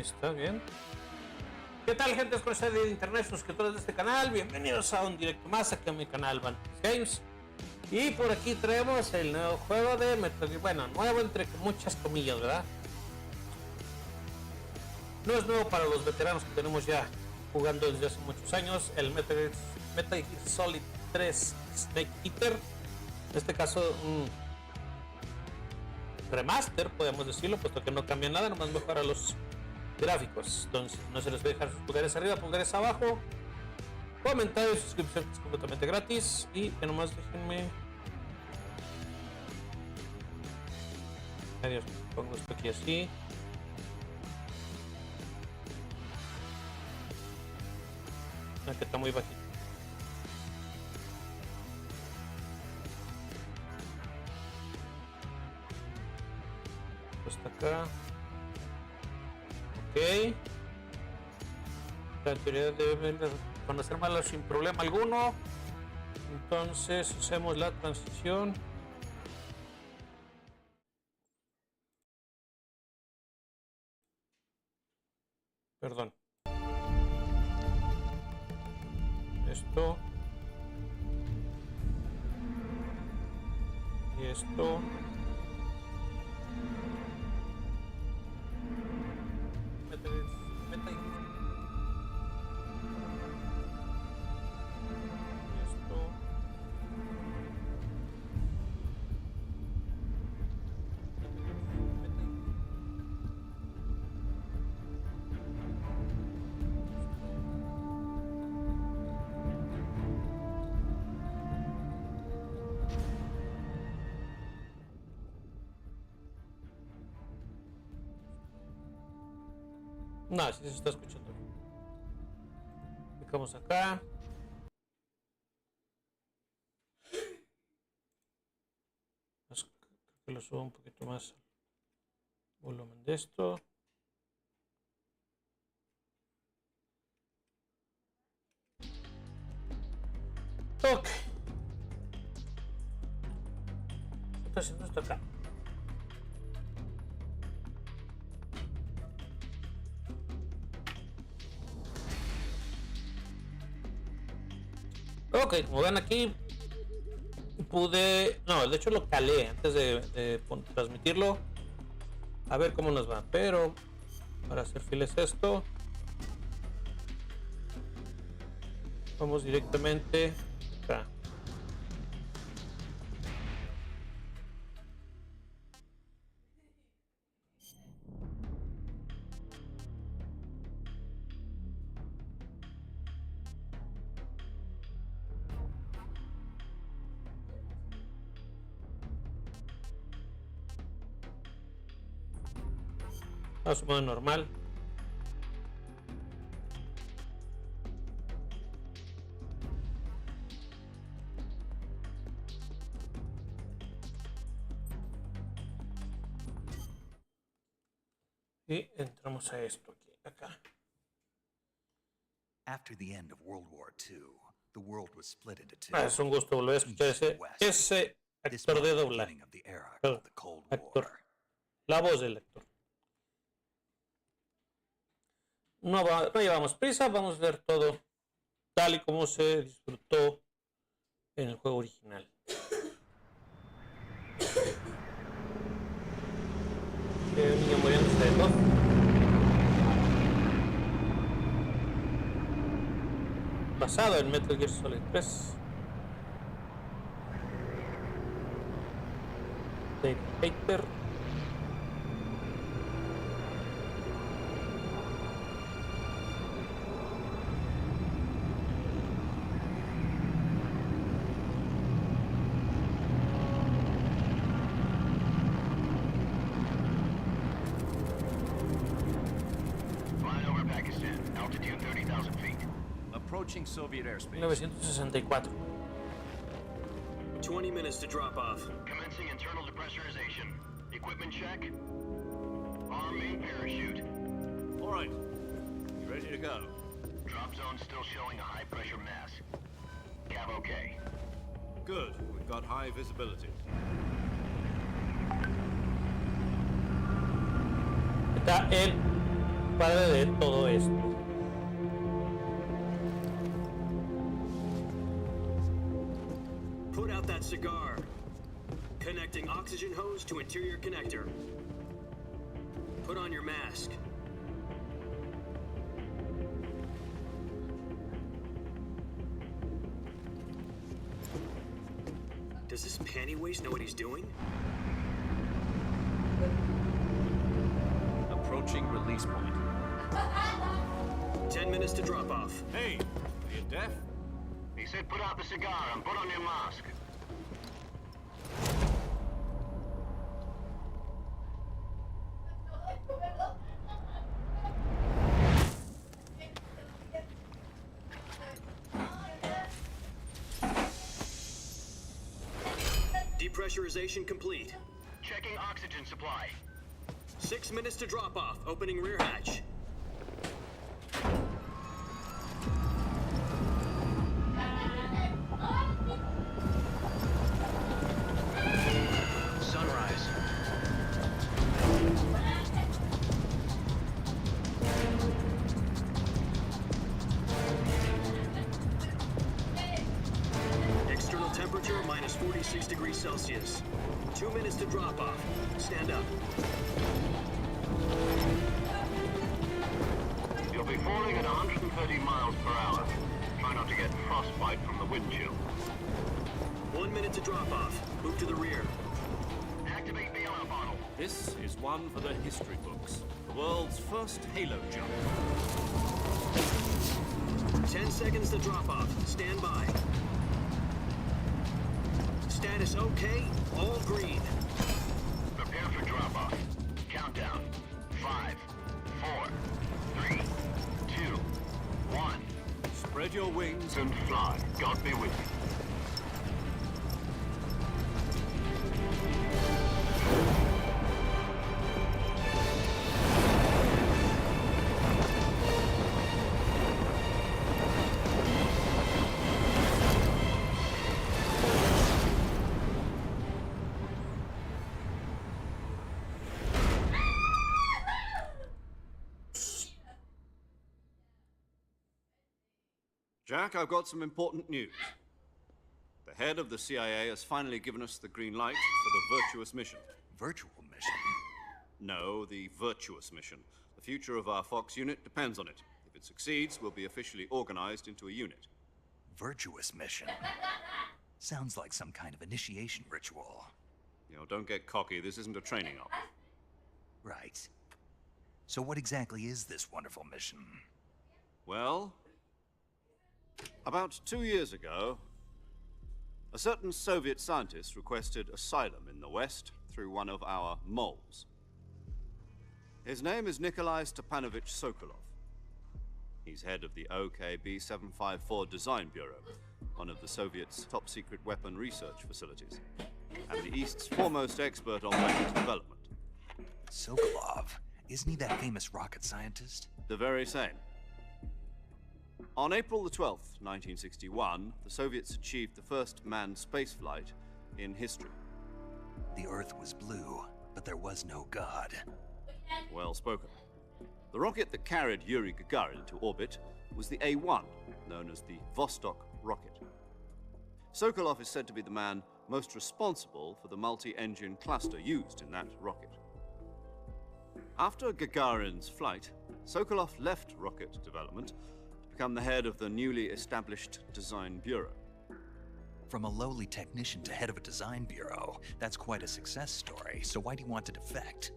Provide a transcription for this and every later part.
está bien. ¿Qué tal, gente? Es de internet, suscriptores de este canal. Bienvenidos a un directo más aquí a mi canal Vantage Games. Y por aquí traemos el nuevo juego de Metal Gear. Bueno, nuevo entre muchas comillas, ¿verdad? No es nuevo para los veteranos que tenemos ya jugando desde hace muchos años. El Metal Gear Solid 3 Snake Eater. En este caso, un remaster, podemos decirlo, puesto que no cambia nada, nomás mejora los gráficos. Entonces no se les va a dejar sus pulgares arriba, pulgares abajo, comentarios, suscripción, que es completamente gratis. Y que nomás déjenme, adiós, pongo esto aquí así. Que está muy bajito. Hasta acá. Ok. La teoría debe conocer malo sin problema alguno. Entonces hacemos la transición. Perdón. Esto. Y esto. No, si se está escuchando. Clicamos acá. Creo que lo subo un poquito más el volumen de esto. Ok. ¿Qué está haciendo esto acá? Ok, como ven aquí, pude... No, de hecho lo calé antes de transmitirlo. A ver cómo nos va. Pero, para hacer fieles esto, vamos directamente acá. A su modo normal. Y entramos a esto aquí, acá. After the end of World War II, the world was split into two. Es un gusto volver a escuchar ese actor de doblaje. Actor. La voz del actor. No llevamos prisa, vamos a ver todo tal y como se disfrutó en el juego original. El niño muriéndose de todo. Basado en Metal Gear Solid 3. David Hayter. Soviet airspace. 1964. 20 minutes to drop off. Commencing internal depressurization. Equipment check. Arm main parachute. All right. You ready to go? Drop zone still showing a high pressure mass. Cav okay. Good. We've got high visibility. Está el padre de todo esto. Put out that cigar. Connecting oxygen hose to interior connector. Put on your mask. Does this panty waste know what he's doing? Approaching release point. 10 minutes to drop off. Hey, are you deaf? He said put out the cigar and put on your mask. Depressurization complete. Checking oxygen supply. 6 minutes to drop off. Opening rear hatch. Sunrise. External temperature minus 46 degrees Celsius. 2 minutes to drop off. Stand up. You'll be falling at 130 miles per hour. Try not to get frostbite from the wind chill. 1 minute to drop off. Move to the rear. Activate the alarm bottle. This is one for the history books. The world's first halo jump. 10 seconds to drop off. Stand by. Status okay. All green. Prepare for drop-off. Countdown. 5, 4, 3, 2, 1. Spread your wings And fly. God be with you. Jack, I've got some important news. The head of the CIA has finally given us the green light for the virtuous mission. Virtual mission? No, the virtuous mission. The future of our Fox unit depends on it. If it succeeds, we'll be officially organized into a unit. Virtuous mission? Sounds like some kind of initiation ritual. You know, don't get cocky. This isn't a training op. Right. So what exactly is this wonderful mission? Well, about 2 years ago, a certain Soviet scientist requested asylum in the West through one of our moles. His name is Nikolai Stepanovich Sokolov. He's head of the OKB 754 Design Bureau, one of the Soviets' top-secret weapon research facilities, and the East's foremost expert on weapons development. Sokolov? Isn't he that famous rocket scientist? The very same. On April the 12th, 1961, the Soviets achieved the first manned spaceflight in history. The Earth was blue, but there was no God. Well spoken. The rocket that carried Yuri Gagarin into orbit was the A-1, known as the Vostok rocket. Sokolov is said to be the man most responsible for the multi-engine cluster used in that rocket. After Gagarin's flight, Sokolov left rocket development to become the head of the newly established Design Bureau. From a lowly technician to head of a design bureau, that's quite a success story. So why do you want to defect?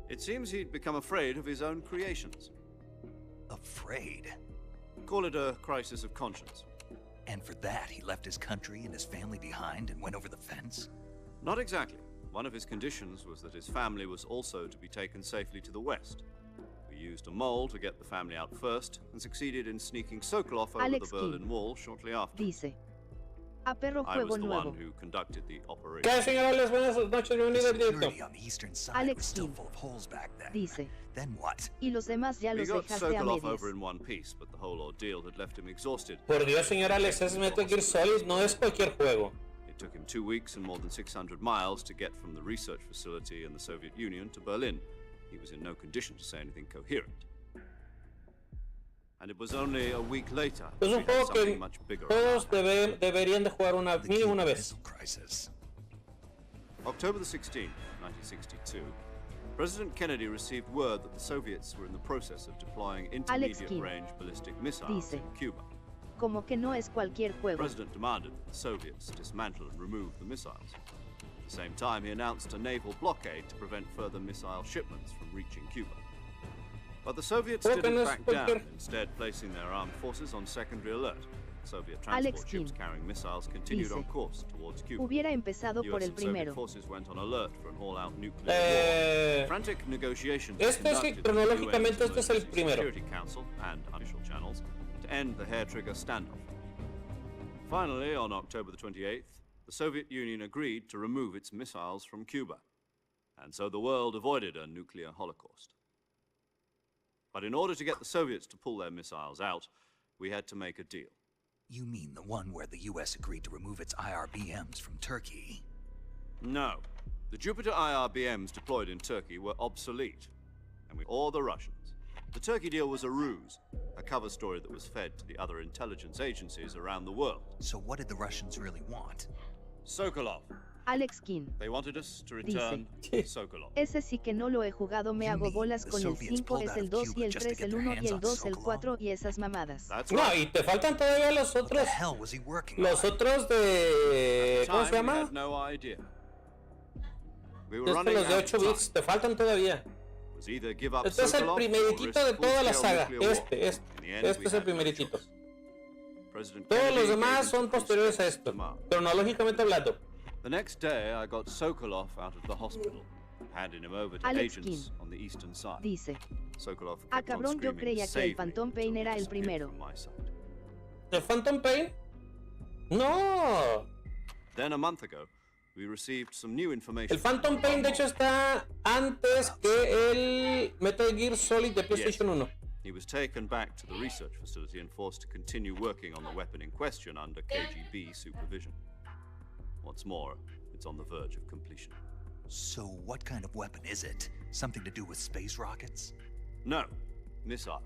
It seems he'd become afraid of his own creations. Afraid? Call it a crisis of conscience. And for that, he left his country and his family behind and went over the fence? Not exactly. One of his conditions was that his family was also to be taken safely to the west. We used a mole to get the family out first and succeeded in sneaking Sokolov over Alex the Berlin Wall shortly after. Dice, a perro I was juego the nuevo. one who conducted the operation. ¿Qué, señores? Buenas noches, The bienvenidos al directo. security on the eastern side Alex was still King. full of holes back then. Dice, Then what? y los demás ya We los got dejaste a Sokolov medias. over in one piece, but the whole ordeal had left him exhausted. Por Dios, señor Alex, es Metal Gear Solid, no es cualquier juego. It took him 2 weeks and more than 600 miles to get from the research facility in the Soviet Union to Berlin. He was in no condition to say anything coherent. And it was only a week later Es we un had juego something que much bigger. todos deberían de jugar mínimo una vez. Missile crisis. October the 16th, 1962, President Kennedy received word that the Soviets were in the process of deploying intermediate-range ballistic missiles in Cuba. Como que no es cualquier The juego. President demanded that the Soviets dismantle and remove the missiles. At the same time, he announced a naval blockade to prevent further missile shipments from reaching Cuba. But the Soviets didn't back down, instead placing their armed forces on secondary alert. Soviet transport ships carrying missiles continued on course towards Cuba. Hubiera empezado por US el and Soviet primero. forces went on alert for an all-out nuclear war. Frantic negotiations were conducted cronológicamente with the este es el UN's primero. Security Council and official channels to end the hair-trigger standoff. Finally, on October the 28th, the Soviet Union agreed to remove its missiles from Cuba, and so the world avoided a nuclear holocaust. But in order to get the Soviets to pull their missiles out, we had to make a deal. You mean the one where the US agreed to remove its IRBMs from Turkey? No. The Jupiter IRBMs deployed in Turkey were obsolete, or the Russians. The Turkey deal was a ruse, a cover story that was fed to the other intelligence agencies around the world. So what did the Russians really want? Sokolov. Alex King. They wanted us to return Sokolov. Ese sí que no lo he jugado, me hago bolas con el 5, es el 2 y el 3, el 1 y el 2, el 4 y esas mamadas. That's No, right. y te faltan todavía los What the otros. hell was he working Los on? otros de. ¿Cómo se Time, we llama? had no idea. We were Estos running los de out 8 of time. bits, te faltan todavía. It was either give up Este es el Sokolov or primeritito risk de toda la full-scale saga. nuclear war. Este In the end, es we el had no primeritito. choice. President Todos Kennedy los gave demás his son posteriores a esto, demand. cronológicamente hablando. The next day, I got Sokolov out of the hospital, handing him over to Alex agents King. on the eastern side. Dice. Sokolov Ah, kept on cabrón, yo screaming, creía que el "Save me," Phantom Pain until era he el disappeared primero. from my sight. ¿El Phantom Pain? No. Then a month ago, we received some new information. El Phantom Pain de hecho está antes que el Metal Gear Solid de PlayStation 1. He was taken back to the research facility and forced to continue working on the weapon in question under KGB supervision. What's more, it's on the verge of completion. So what kind of weapon is it? Something to do with space rockets? No, missiles.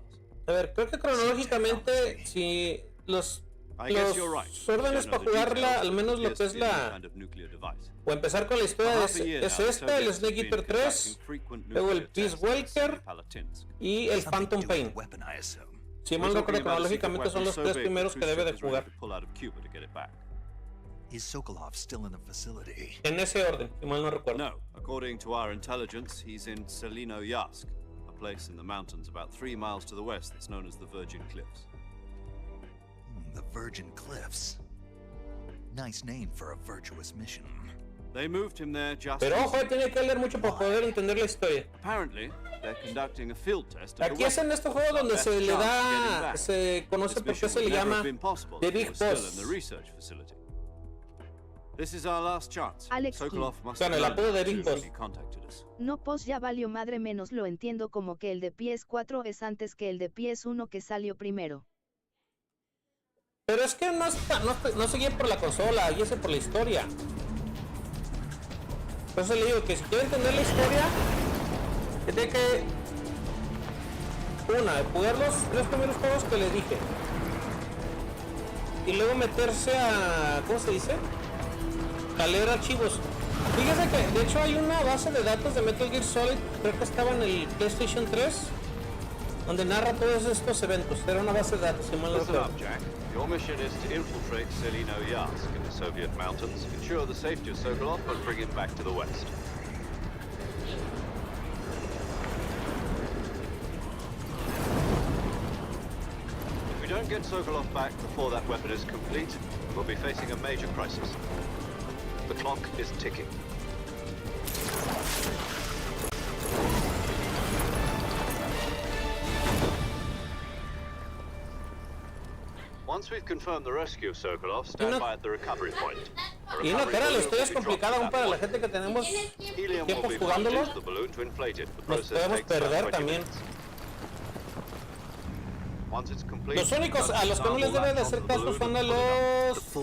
A ver, creo que cronológicamente, si los I guess you're right. órdenes Don't know para the jugarla, details, al menos lo but que es appears to be a la. kind of nuclear device. O empezar con la For historia half a year es now, the esta, el Soviets Snake have been Eater 3, conducting frequent luego el nuclear Peace tests in Walker Palatinsk. y el Something Phantom to do with Pain. the weapon, I assume. Si mal We're no talking recuerdo, about a secret cronológicamente son weapon los so tres big primeros that que debe de Khrushchev is ready jugar. to pull out of Cuba to get it back. Is Sokolov still in the facility? En ese orden, si mal no recuerdo. No, according to our intelligence, he's in Selino Yask, a place in the mountains about 3 miles to the west that's known as the Virgin Cliffs. The Virgin Cliffs. Nice name for a virtuous mission. They moved him there just Pero ojo, recently. tiene que leer mucho para poder entender la historia. Apparently, they're conducting a field test of the Aquí es en weapon. este juego donde Best se le chance of da, getting back. se conoce This por qué mission se le would never llama have been possible The if he Big was still Boss. in the research facility. This is our last chance. Alex Sokolov must Bueno, have el known apodo de that Big soon Boss. when he contacted us. No, pues ya valió madre, menos lo entiendo como que el de PS4 es antes que el de PS1 que salió primero. Pero es que no se guíe por la consola, guíese por la historia. Por eso le digo que si quiere entender la historia, que tiene que jugar los tres primeros juegos que le dije. Y luego meterse a, ¿cómo se dice? A leer archivos. Fíjese que de hecho hay una base de datos de Metal Gear Solid, creo que estaba en el PlayStation 3, donde narra todos estos eventos. Era una base de datos, si mal no Listen recuerdo. up, Jack. Your mission is to infiltrate Selino Yask in the Soviet mountains, ensure the safety of Sokolov, and bring him back to the west. If we don't get Sokolov back before that weapon is complete, we'll be facing a major crisis. The clock is ticking. Once we've confirmed the rescue of Sokolov, stand by at the recovery point. The Y no, recovery cara, la balloon historia es will be dropped complicada aún at para that la point. gente que tenemos Helium will tiempos be jugándolo. pumped into the balloon to inflate it. The Nos process podemos takes about perder 20 también. minutes. Once it's complete, Los únicos a los que no les debe de hacer caso son a los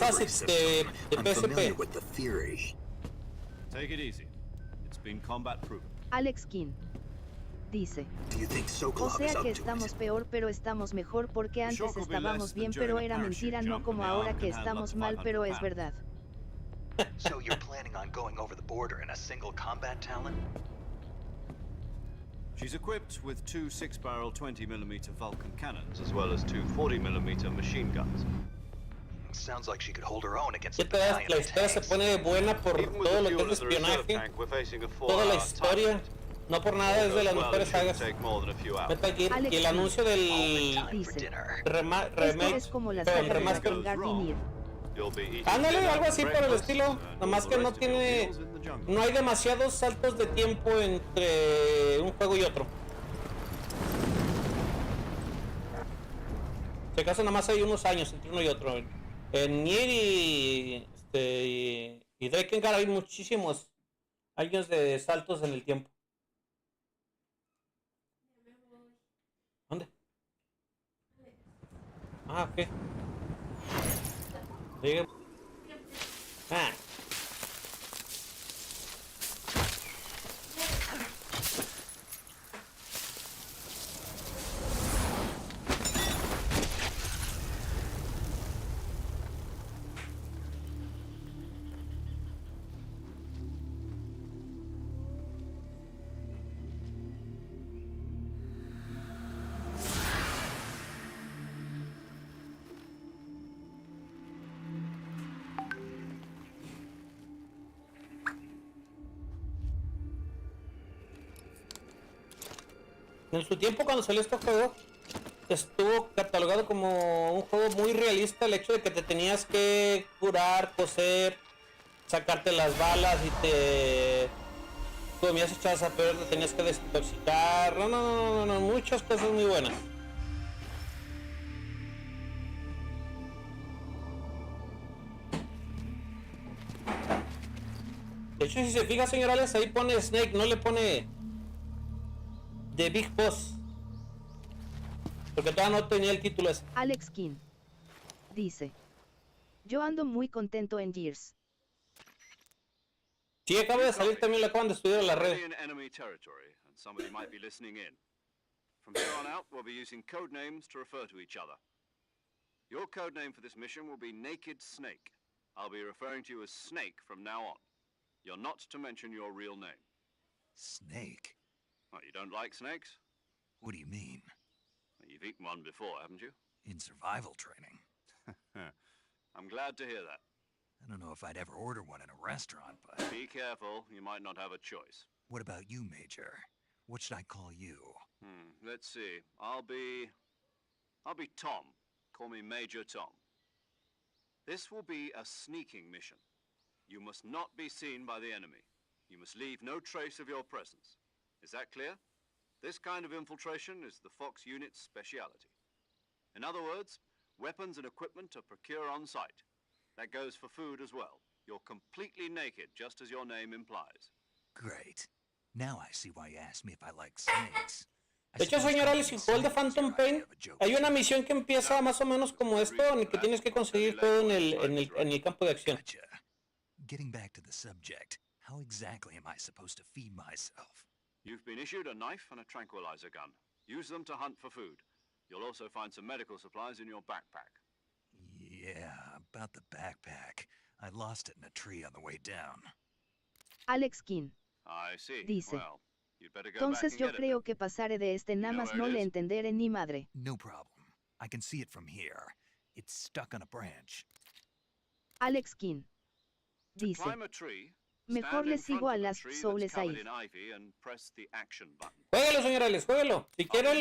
assets de PSP. with the theory. Take it easy. It's been combat proven. Alex King. dice. Do you think O Sokolov is sea up que to estamos it? peor pero estamos mejor porque antes shock will be estábamos less than bien during pero a era parachute mentira, no jump, como and the ahora arm que can handle up estamos to mal, pero 500 es verdad. So you're planning on going over the border in a single combat Talon? She's equipped with two 6-barrel 20mm Vulcan cannons, as well as two 40mm machine guns. Sounds like she could hold her own against Ya a te das, battalion la of historia se tanks. pone buena por Even with todo the lo que fuel es of the reserve espionaje, tank, we're facing a toda la 4-hour time historia. limit. No por nada All es de goes las well, it mejores shouldn't sagas take more than a few hours. Metal Gear. Alex Y el anuncio del Time for Dice. dinner. Esto remake, es como la pero el saga de remaster. goes Gardinier. You'll be eating Ándale, dinner, algo así por el breakfast, estilo. and Nomás all que the no rest of your tiene. meals in the jungle. No hay demasiados saltos de tiempo entre un juego y otro. Si acaso nada más hay unos años entre uno y otro. En Nier y Drakengard hay muchísimos años de saltos en el tiempo. ¿Dónde? Ah, ok. Diga. Ah. En su tiempo cuando salió este juego estuvo catalogado como un juego muy realista, el hecho de que te tenías que curar, coser, sacarte las balas y te comías echadas a perder, te tenías que desintoxicar, no, muchas cosas muy buenas. De hecho, si se fija, señores, ahí pone Snake, no le pone The Big Boss. Porque todavía no tenía el título ese. Alex King. Dice. Yo ando muy contento en Gears. Sí, acaba de salir también, la acaban de estudiar en la red. In enemy territory, and somebody might be listening in. From here on out, we'll be using code names to refer to each other. Your code name for this mission will be Naked Snake. I'll be referring to you as Snake from now on. You're not to mention your real name. Snake? What, you don't like snakes? What do you mean? You've eaten one before, haven't you? In survival training? I'm glad to hear that. I don't know if I'd ever order one in a restaurant, but... Be careful, you might not have a choice. What about you, Major? What should I call you? Let's see. I'll be Tom. Call me Major Tom. This will be a sneaking mission. You must not be seen by the enemy. You must leave no trace of your presence. Is that clear? This kind of infiltration is the Fox unit's speciality. In other words, weapons and equipment are procured on site. That goes for food as well. You're completely naked, just as your name implies. Great. Now I see why you asked me if I like snakes. De hecho, señores, si jugó el de Phantom Pain, hay una misión que empieza más o menos como esto, en el que tienes que conseguir todo en el campo de acción. Gotcha. Getting back to the subject, how exactly am I supposed to feed myself? You've been issued a knife and a tranquilizer gun. Use them to hunt for food. You'll also find some medical supplies in your backpack. Yeah, about the backpack. I lost it in a tree on the way down. Alex King. I see. Dice. Well, you'd better go back Entonces and yo get it creo then. que pasaré de este nada You know más where no it le is? entenderé ni madre. No problem. I can see it from here. It's stuck on a branch. Alex King. To Dice. climb a tree, Mejor stand le in front sigo a of the las tree that's Souls covered ahí. in ivy and press the action button. Jueguelo, señores, jueguelo. Si quiere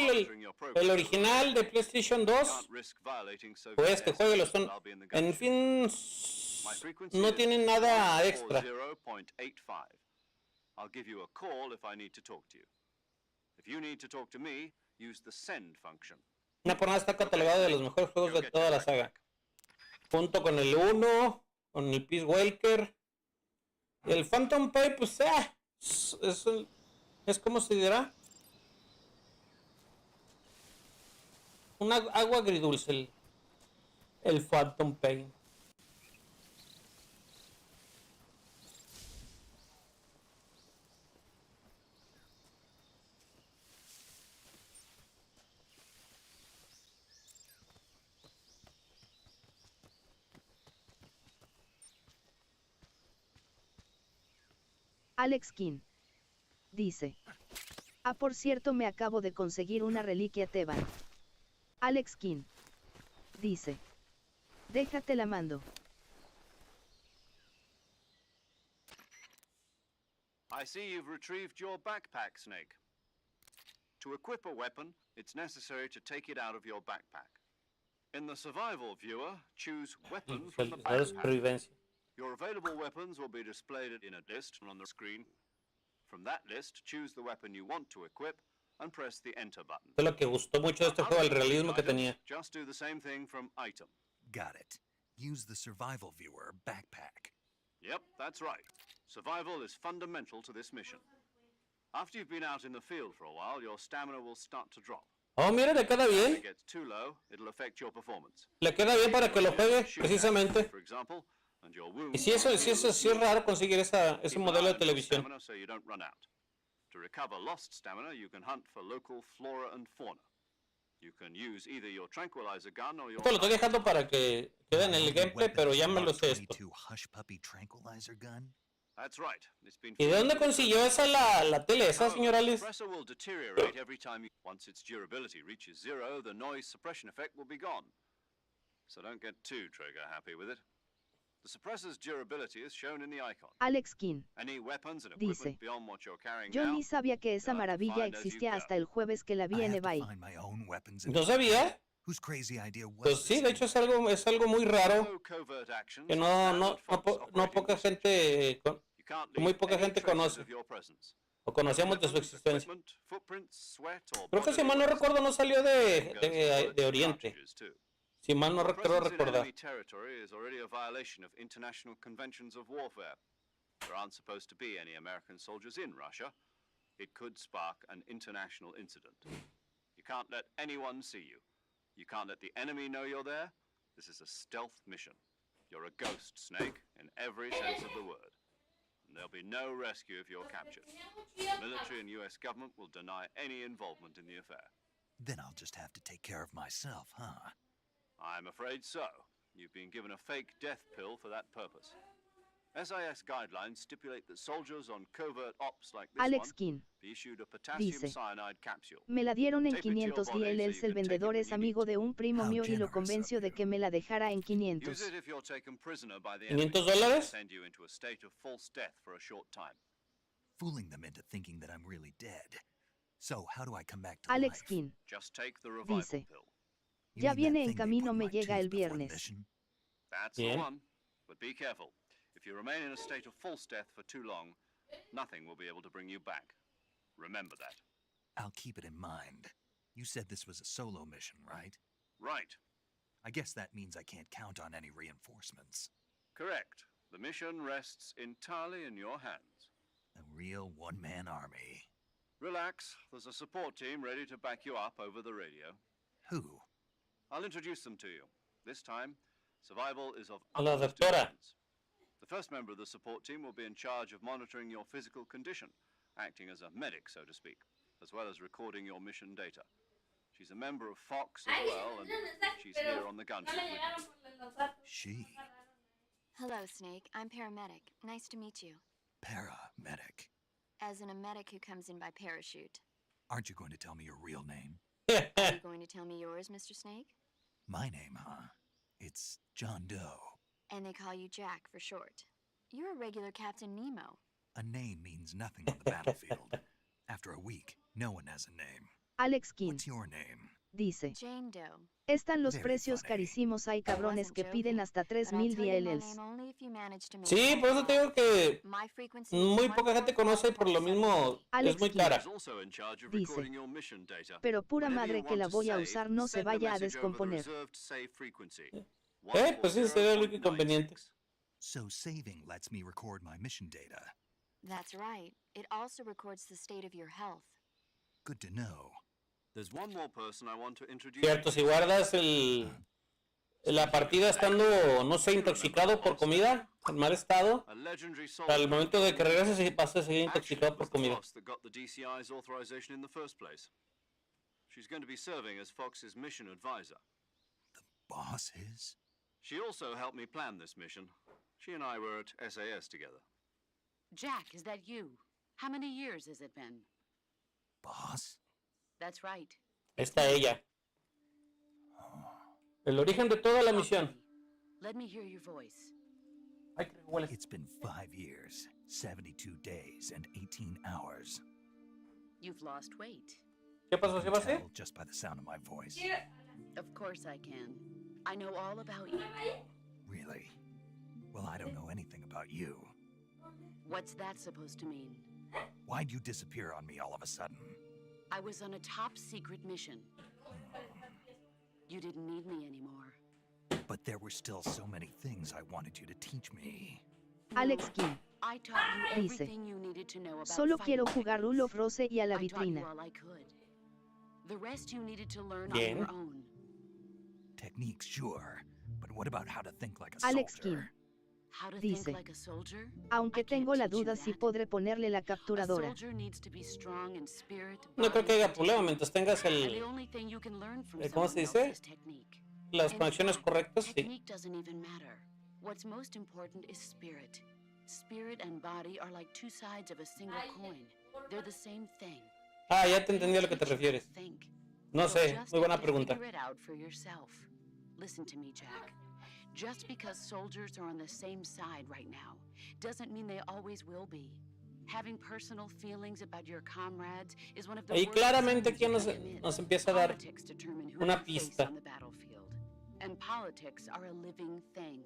el original de PlayStation 2, Can't risk violating Soviet pues este jueguelo. airspace, but I'll be in the En gunship. fin, My frequency no is tienen nada extra. 140.85. I'll give you a call if I need to talk to you. If you need to talk to me, use the send function. Una por nada está catalogado de los mejores juegos de toda la saga. Junto con el 1, con el Peace Walker. El Phantom Pain, pues es como se dirá. Una agua agridulce el Phantom Pain. Alex King. Dice. Ah, por cierto, me acabo de conseguir una reliquia Teban. Alex King. Dice. Déjate la mando. I see you've retrieved your backpack, Snake. To equip a weapon, it's necessary to take it out of your backpack. In the survival viewer, choose weapon from the La backpack. supervivencia. Your available weapons will be displayed in a list on the screen. From that list, choose the weapon you want to equip and press the enter button. Esto es lo que gustó mucho de este juego, el realismo que tenía. Just do the same thing from item. Got it. Use the survival viewer backpack. Yep, that's right. Survival is fundamental to this mission. After you've been out in the field for a while, your stamina will start to drop. Oh, mira, le queda If bien. it gets too low, it'll affect your performance. Le queda bien para que lo juegue, Shoot precisamente. for example, and your Y wounds sí, sí es raro conseguir ese keep an modelo eye de on your televisión. stamina so you don't run out. To recover lost stamina, you can hunt for local flora and fauna. You can use either your tranquilizer gun or your Esto lo estoy dejando para que quede en el gameplay, pero ya me lo sé esto. Hush puppy tranquilizer gun? That's right. It's been ¿Y de dónde consiguió esa la tele esa, señor The Alice? suppressor will deteriorate every time once its durability reaches zero, the noise suppression effect will be gone. So don't get too trigger happy with it. The suppressor's durability is shown in the icon. Alex King. Any weapons and Dice. equipment beyond what you're carrying Yo now, ni sabía que esa you'll have to maravilla find as you existía go. hasta el jueves que la vi I en have to eBay. find my own weapons and ¿No sabía? Whose crazy idea was Pues sí, this de hecho anyway? es algo muy raro No covert actions, que standard Fox no operating poca procedure. gente You can't muy leave poca any gente traces conoce of your presence. o conocíamos de su Weapons, existencia. equipment, footprints, sweat, or Creo que si bodily mal no waste. recuerdo no salió Same goes for bullets de and Oriente. cartridges, too. Si mal no Your quiero presence in recordar. enemy territory is already a violation of international conventions of warfare. There aren't supposed to be any American soldiers in Russia. It could spark an international incident. You can't let anyone see you. You can't let the enemy know you're there. This is a stealth mission. You're a ghost, Snake, in every sense of the word. And there'll be no rescue if you're captured. The military and US government will deny any involvement in the affair. Then I'll just have to take care of myself, huh? I'm afraid so. You've been given a fake death pill for that purpose. SIS guidelines stipulate that soldiers on covert ops like this Alex one King. be issued a potassium Dice. cionide capsule. Me la dieron en Tape it to your 500 body so you DLLs. can El take it vendedor when es you amigo need de un primo How mío y lo generous convenció of de you. que me la dejara en Use 500. it if you're taken prisoner by the enemy. $500? Send you into a state of false death for a short time. Fooling them into thinking that I'm really dead. So, how do I come back to Alex life? King. Just take the revival Dice. pill. You Ya mean that viene en thing they camino, put in me my llega el tooth before the viernes. mission? That's Bien. the one. But be careful. If you remain in a state of false death for too long, nothing will be able to bring you back. Remember that. I'll keep it in mind. You said this was a solo mission, right? Right. I guess that means I can't count on any reinforcements. Correct. The mission rests entirely in your hands. A real one-man army. Relax. There's a support team ready to back you up over the radio. Who? I'll introduce them to you. This time, survival is of A la utmost doctora. importance. The first member of the support team will be in charge of monitoring your physical condition, acting as a medic, so to speak, as well as recording your mission data. She's a member of Fox as well, and she's here on the gunship with you. She. Hello, Snake. I'm paramedic. Nice to meet you. Paramedic. As in a medic who comes in by parachute. Aren't you going to tell me your real name? Are you going to tell me yours, Mr. Snake? My name, huh? It's John Doe. And they call you Jack for short. You're a regular Captain Nemo. A name means nothing on the battlefield. After a week, no one has a name. Alex King. What's your name? Dice. Jane Doe. Están los Very precios funny. carísimos. Hay cabrones Wasn't que piden joking, hasta but I'll 3000 tell you my DLLs. name only if you manage to make Sí, phone por eso te call. digo que My frequency is muy poca gente conoce y por lo mismo es Alex muy King. cara. She's also in charge of Dice. recording your mission data. Pero pura Whenever madre you que la want to voy a save, usar no se send a vaya a message over the descomponer. reserved save frequency. Pues sí, sería lo único inconveniente. 140.96. So saving lets me record my mission data. That's right. It also records the state of your health. Good to know. There's one more person I want to introduce. Cierto, si guardas la partida estando, no sé, intoxicado por comida, en mal estado, A legendary al soldier. momento de que regreses y vas a seguir Actually, intoxicado it por was the comida. boss that got the DCI's authorization in the first place. She's going to be serving as Fox's mission advisor. Boss is? She also helped me plan this mission. She and I were at SAS together. Jack, is that you? How many years has it been? Boss? That's right. Ahí está ella. El origen de toda la Talk to misión. me. Let me hear your voice. Ay, qué huele. It's been 5 years, 72 days, and 18 hours. You've lost weight. ¿Qué pasó? You ¿Sí can va a ser? tell just by the sound of my voice. Of course I can. I know all about you. Really? Well, I don't know anything about you. What's that supposed to mean? Why'd you disappear on me all of a sudden? I was on a top secret mission. You didn't need me anymore. But there were still so many things I wanted you to teach me. Alex King. I taught you Dice, everything you needed to know about solo quiero fighting jugar Rule of Rose y a la I taught you vitrina. all I could. The rest you needed to learn Bien. on your own. Techniques, sure. But what about how to think like a Alex soldier? King. How to Dice, think like a soldier? Aunque I can't tengo la teach you duda si that. podré ponerle la A capturadora. soldier needs to be strong in spirit, No creo que body, haya and problema technique. mientras tengas And the el, only thing you can learn from ¿cómo se someone else dice? is technique. Las In conexiones fact, correctas, sí. technique doesn't even matter. What's most important is spirit. Spirit and body are like two sides of a single coin. They're the same thing. Ah, ya te entendí a lo que te Teach you how to refieres. think. No You'll sé, just muy buena have to pregunta. figure it out for yourself. Listen to me, Jack. Just because soldiers are on the same side right now doesn't mean they always will be. Having personal feelings about your comrades is one of the Ahí worst claramente sins you aquí can commit. nos empieza a dar Politics determine who una you face pista. on the battlefield. And politics are a living thing.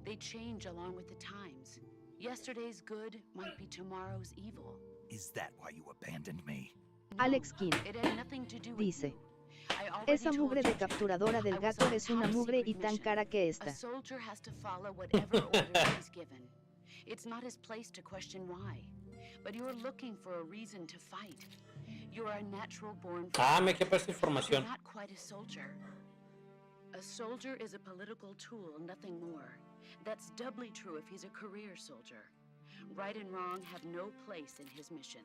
They change along with the times. Yesterday's good might be tomorrow's evil. Is that why you abandoned me? No, Alex King. it had nothing to do with Dice, you. I already esa told mugre you, de Jack. capturadora del I was gato on a es una top mugre y secret tan mission. cara que A esta. soldier has to follow whatever orders he's given. It's not his place to question why. But you're looking for a reason to fight. You're a natural born Ah, me fighter. quepa esta You're información. not quite a soldier. A soldier is a political tool, nothing more. That's doubly true if he's a career soldier. Right and wrong have no place in his mission.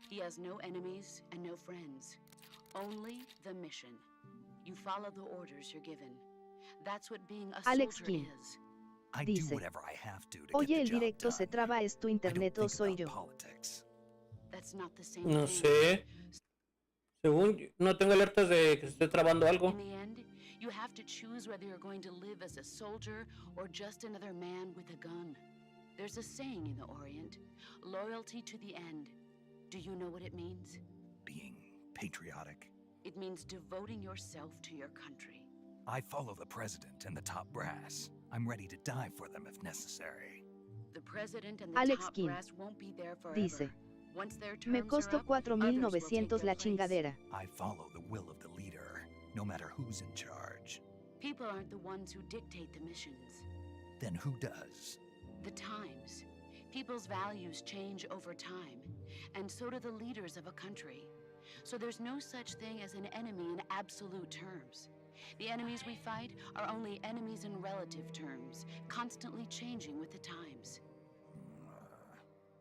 He has no enemies and no friends. Only the mission. You follow the orders you're given. That's what being a Alex soldier King. is. I do Dice, whatever I have to get Oye, the el job directo se done. traba, ¿es tu I don't internet o think soy about yo? politics. That's not the same No thing. sé. Según no tengo alertas de que se esté trabando algo. In the end, you have to choose whether you're going to live as a soldier or just another man with a gun. There's a saying in the Orient, loyalty to the end. Do you know what it means? Being patriotic. It means devoting yourself to your country. I follow the president and the top brass. I'm ready to die for them if necessary. The president and the Alex top King. brass won't be there forever. Dice, Once their me terms costó are up, others will 4.900 take la their place. chingadera. I follow the will of the leader, no matter who's in charge. People aren't the ones who dictate the missions. Then who does? The times. People's values change over time, and so do the leaders of a country. So there's no such thing as an enemy in absolute terms. The enemies we fight are only enemies in relative terms, constantly changing with the times.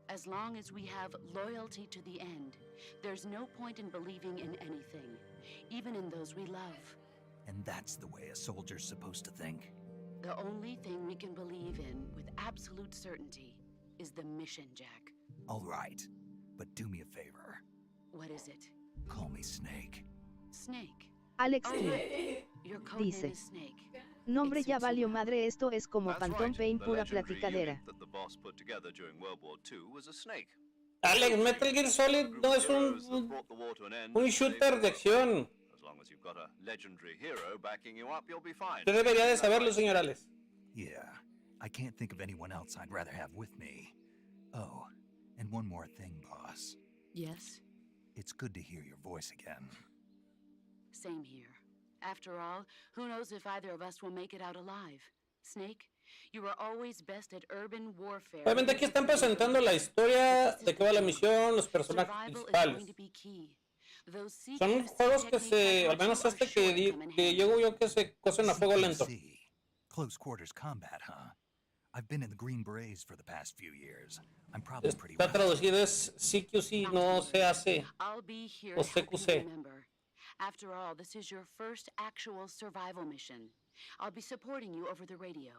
As long as we have loyalty to the end, there's no point in believing in anything, even in those we love. And that's the way a soldier's supposed to think. The only thing we can believe in with absolute certainty is the mission, Jack. All right, but do me a favor. What is it? Call me Snake. Snake. Alex Oh, King. your code Dice, name is Snake. Nombre ya valió madre, esto es como That's Phantom right. Pain, The pura legendary platicadera. unit that the boss put together during World War II was a snake. Alex, Metal Gear Solid Group no of es heroes that brought the war to an end un and saved shooter de the world. acción. As long as you've got a legendary hero backing you up, you'll be fine. Usted debería de Isn't that saberlo, right? señor Alex. Yeah, I can't think of anyone else I'd rather have with me. Oh, and one more thing, boss. Yes? It's good to hear your voice again. Same here. After all, who knows if either of us will make it out alive? Snake, you were always best at urban warfare. Obviamente aquí están presentando la historia de qué va la misión, los personajes Survival is principales. going to be key. Those Son secret juegos que techniques se, I al taught you menos are este sure to come in que handy. llego yo que se cocen a fuego lento. CQC. Close quarters combat, huh? I've been in the Green Berets for the past few years. I'm probably pretty Está rusty. traducido es CQC, no se hace. I'll be here O to help you CQC. remember. After all, this is your first actual survival mission. I'll be supporting you over the radio.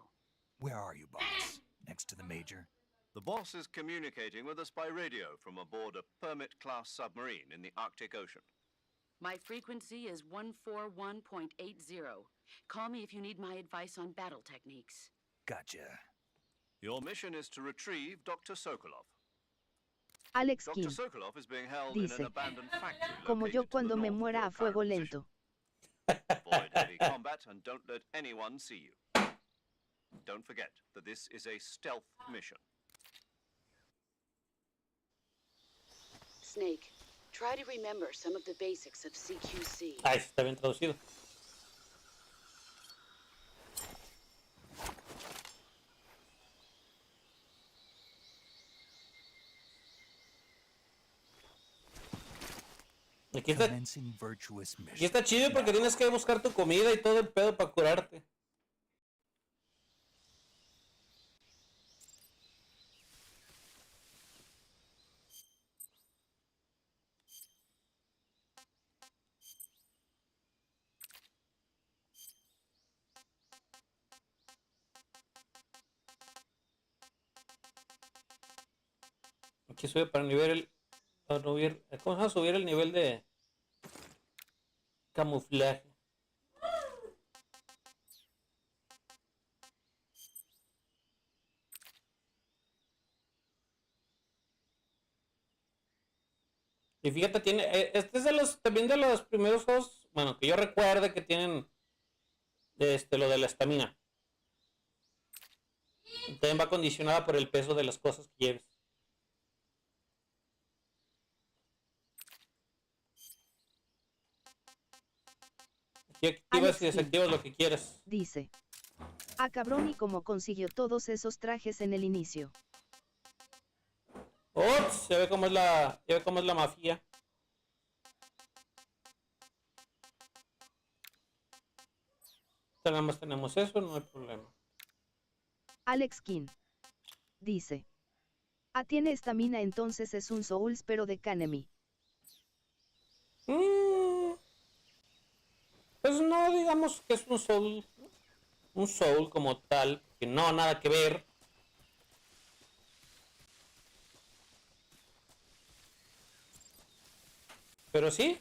Where are you, boss? Next to the major? The boss is communicating with us by radio from aboard a Permit-class submarine in the Arctic Ocean. My frequency is 141.80. Call me if you need my advice on battle techniques. Gotcha. Your mission is to retrieve Dr. Sokolov. Alex Dr. King Sokolov is being held in an dice, abandoned factory como yo located to the cuando me north of muera your a fuego current lento. position. Avoid heavy combat and don't let anyone see you. Don't forget that this is a stealth mission. Snake, try to remember some of the basics of CQC. Ah, está bien traducido. Aquí está, Commencing virtuous aquí mission. está chido porque tienes que buscar tu comida y todo el pedo para curarte. Aquí sube para subir, ¿cómo se llama? Subir el nivel de camuflaje. Y fíjate, este es también de los primeros juegos, bueno, que yo recuerde que tienen lo de la estamina. También va condicionada por el peso de las cosas que lleves. Aquí activas y desactivas lo que quieras. Dice. Ah, cabrón, ¿y cómo consiguió todos esos trajes en el inicio? Ups, ya ve cómo es la mafia. Nada más tenemos eso, no hay problema. Alex King dice. Ah, tiene estamina, entonces es un Souls pero de Kanemi. Pues no digamos que es un soul como tal, que no, nada que ver. Pero sí.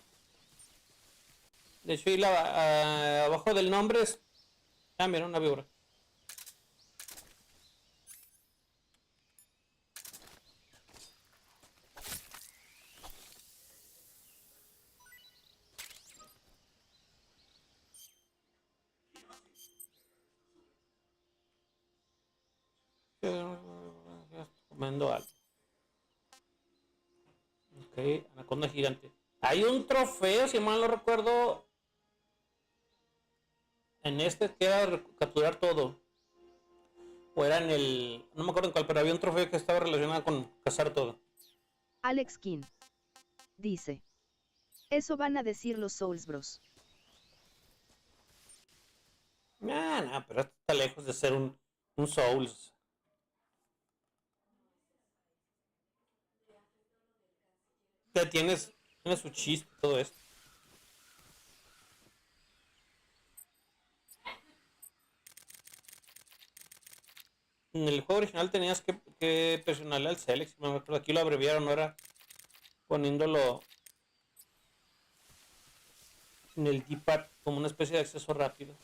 De hecho, ahí abajo del nombre es... Ah, mira, una víbora. Comiendo algo. Ok, anaconda gigante. Hay un trofeo, si mal no recuerdo, en este que era capturar todo. O era en el... No me acuerdo en cuál, pero había un trofeo que estaba relacionado con cazar todo. Alex King dice. Eso van a decir los Souls Bros. No, pero esto está lejos de ser un Souls. Ya tiene su chiste todo esto. En el juego original tenías que presionarle al select, si no me acuerdo. Aquí lo abreviaron, ahora poniéndolo en el D-pad como una especie de acceso rápido.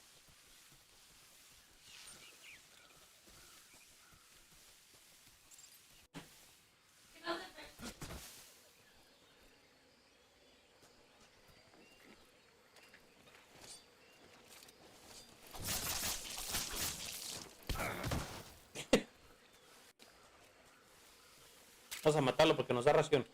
Vamos a matarlo porque nos da ración.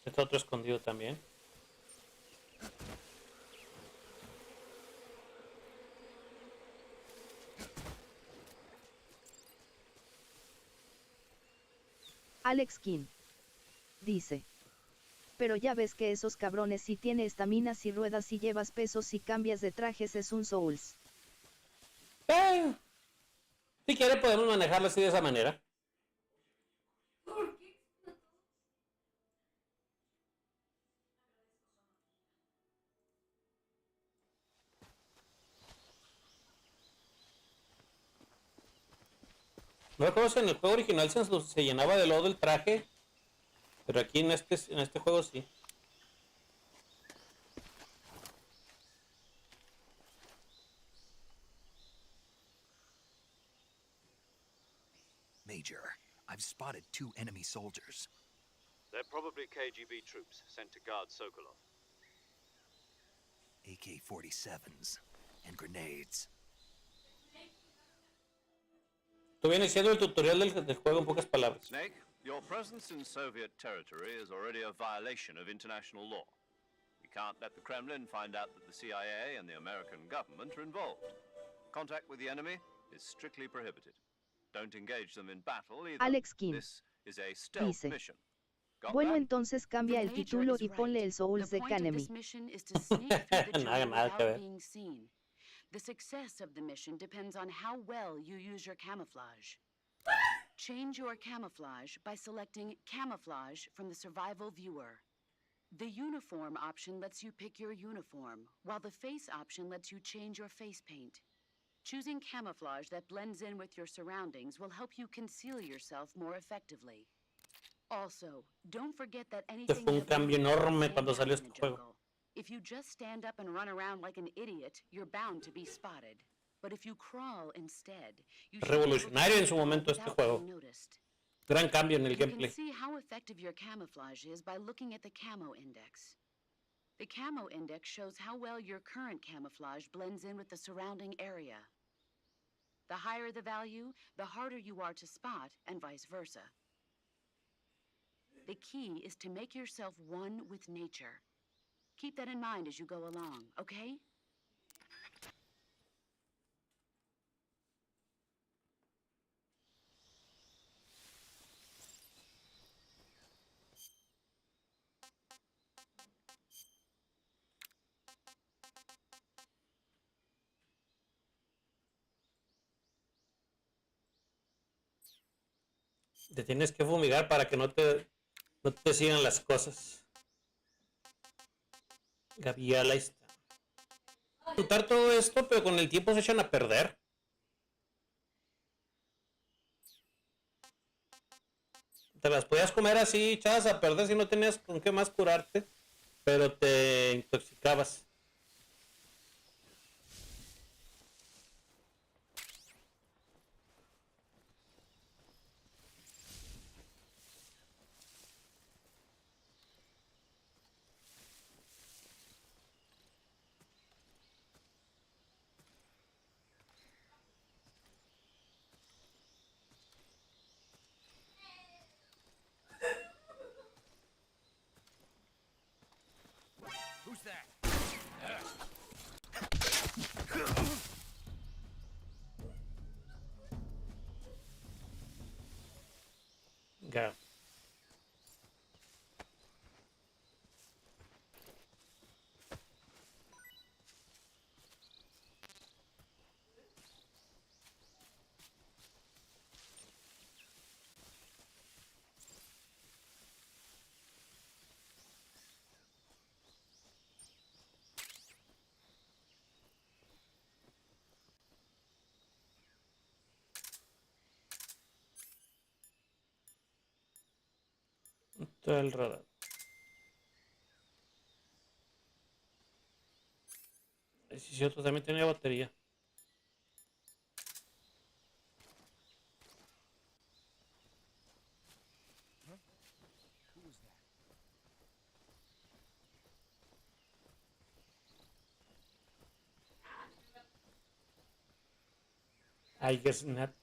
Está otro escondido también. Alex King dice. Pero ya ves que esos cabrones si tiene estaminas y ruedas y llevas pesos y cambias de trajes es un Souls. Si quiere podemos manejarlo así de esa manera. No recuerdo si en el juego original se llenaba de lodo el traje, pero aquí en este juego sí. Major, I've spotted 2 enemy soldiers. They're probably KGB troops sent to guard Sokolov. AK-47s and grenades. Tú vienes siendo el tutorial del juego en pocas palabras. Snake, your presence in Soviet territory is already a violation of international law. We can't let the Kremlin find out that the CIA and the American government are involved. Contact with the enemy is strictly prohibited. Don't engage them in battle either. Alex King This is a stealth dice, mission. Got bueno, that? entonces cambia el título y ponle el Souls de Kanemi. Nada que ver. The success of the mission depends on how well you use your camouflage. Change your camouflage by selecting Camouflage from the Survival Viewer. The Uniform option lets you pick your uniform, while the Face option lets you change your face paint. Choosing camouflage that blends in with your surroundings will help you conceal yourself more effectively. Also, don't forget that anything Fue un cambio enorme cuando salió este juego. If you just stand up and run around like an idiot, you're bound to be spotted. But if you crawl instead, you should be able to Revolucionario en su momento este without juego. being noticed. Gran cambio en el You can gameplay. see how effective your camouflage is by looking at the camo index. The camo index shows how well your current camouflage blends in with the surrounding area. The higher the value, the harder you are to spot, and vice versa. The key is to make yourself one with nature. Keep that in mind as you go along, okay? Te tienes que fumigar para que no te sigan las cosas. Gabriela ahí está. Juntar todo esto, pero con el tiempo se echan a perder. Te las podías comer así, echadas a perder si no tenías con qué más curarte, pero te intoxicabas. Who's that? Ya. Todo el radar. Sí, cierto, también tenía batería. I guess not.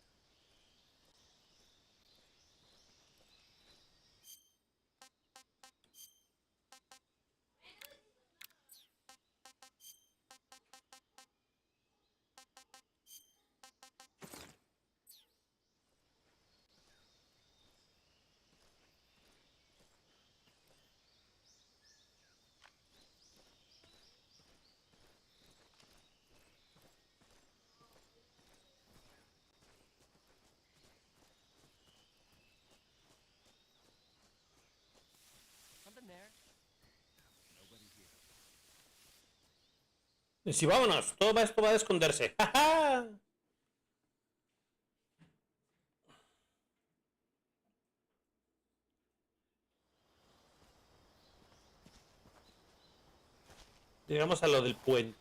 Y si vámonos, todo esto va a esconderse. ¡Ja, ja! Llegamos a lo del puente.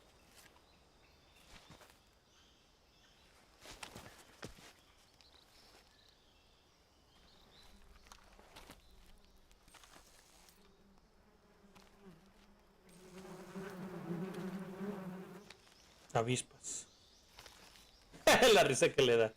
Avispas. La risa que le da.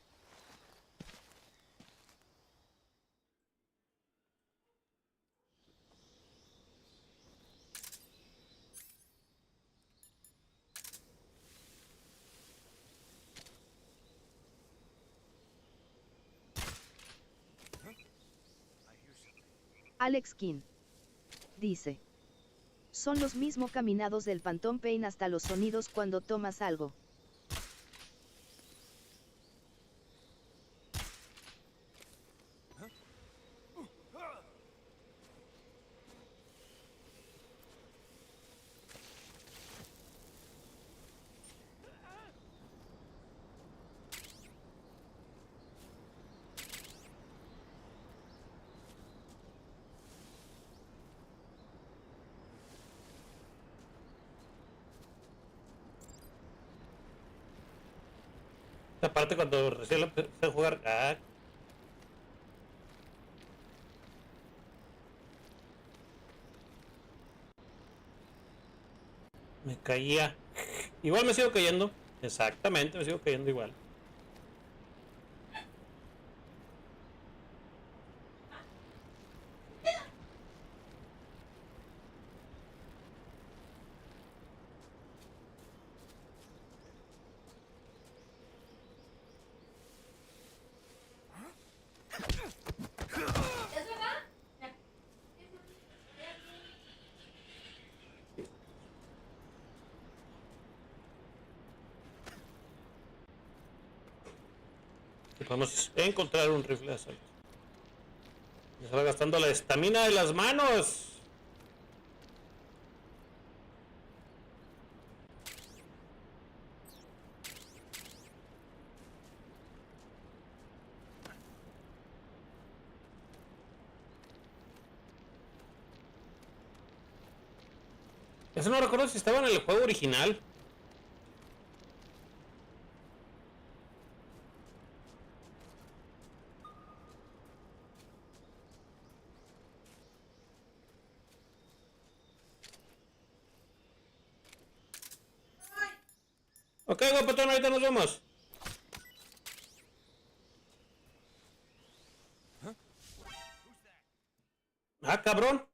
Alex King. Dice. Son los mismos caminados del Phantom Pain hasta los sonidos cuando tomas algo. Aparte cuando recién lo empecé a jugar. Ah, me caía. Igual me sigo cayendo. Exactamente, me sigo cayendo igual. Podemos encontrar un rifle de asalto. Me estaba gastando la estamina de las manos. Eso no recuerdo si estaba en el juego original. Ok, guapetón, ahorita nos vemos. Ah, cabrón.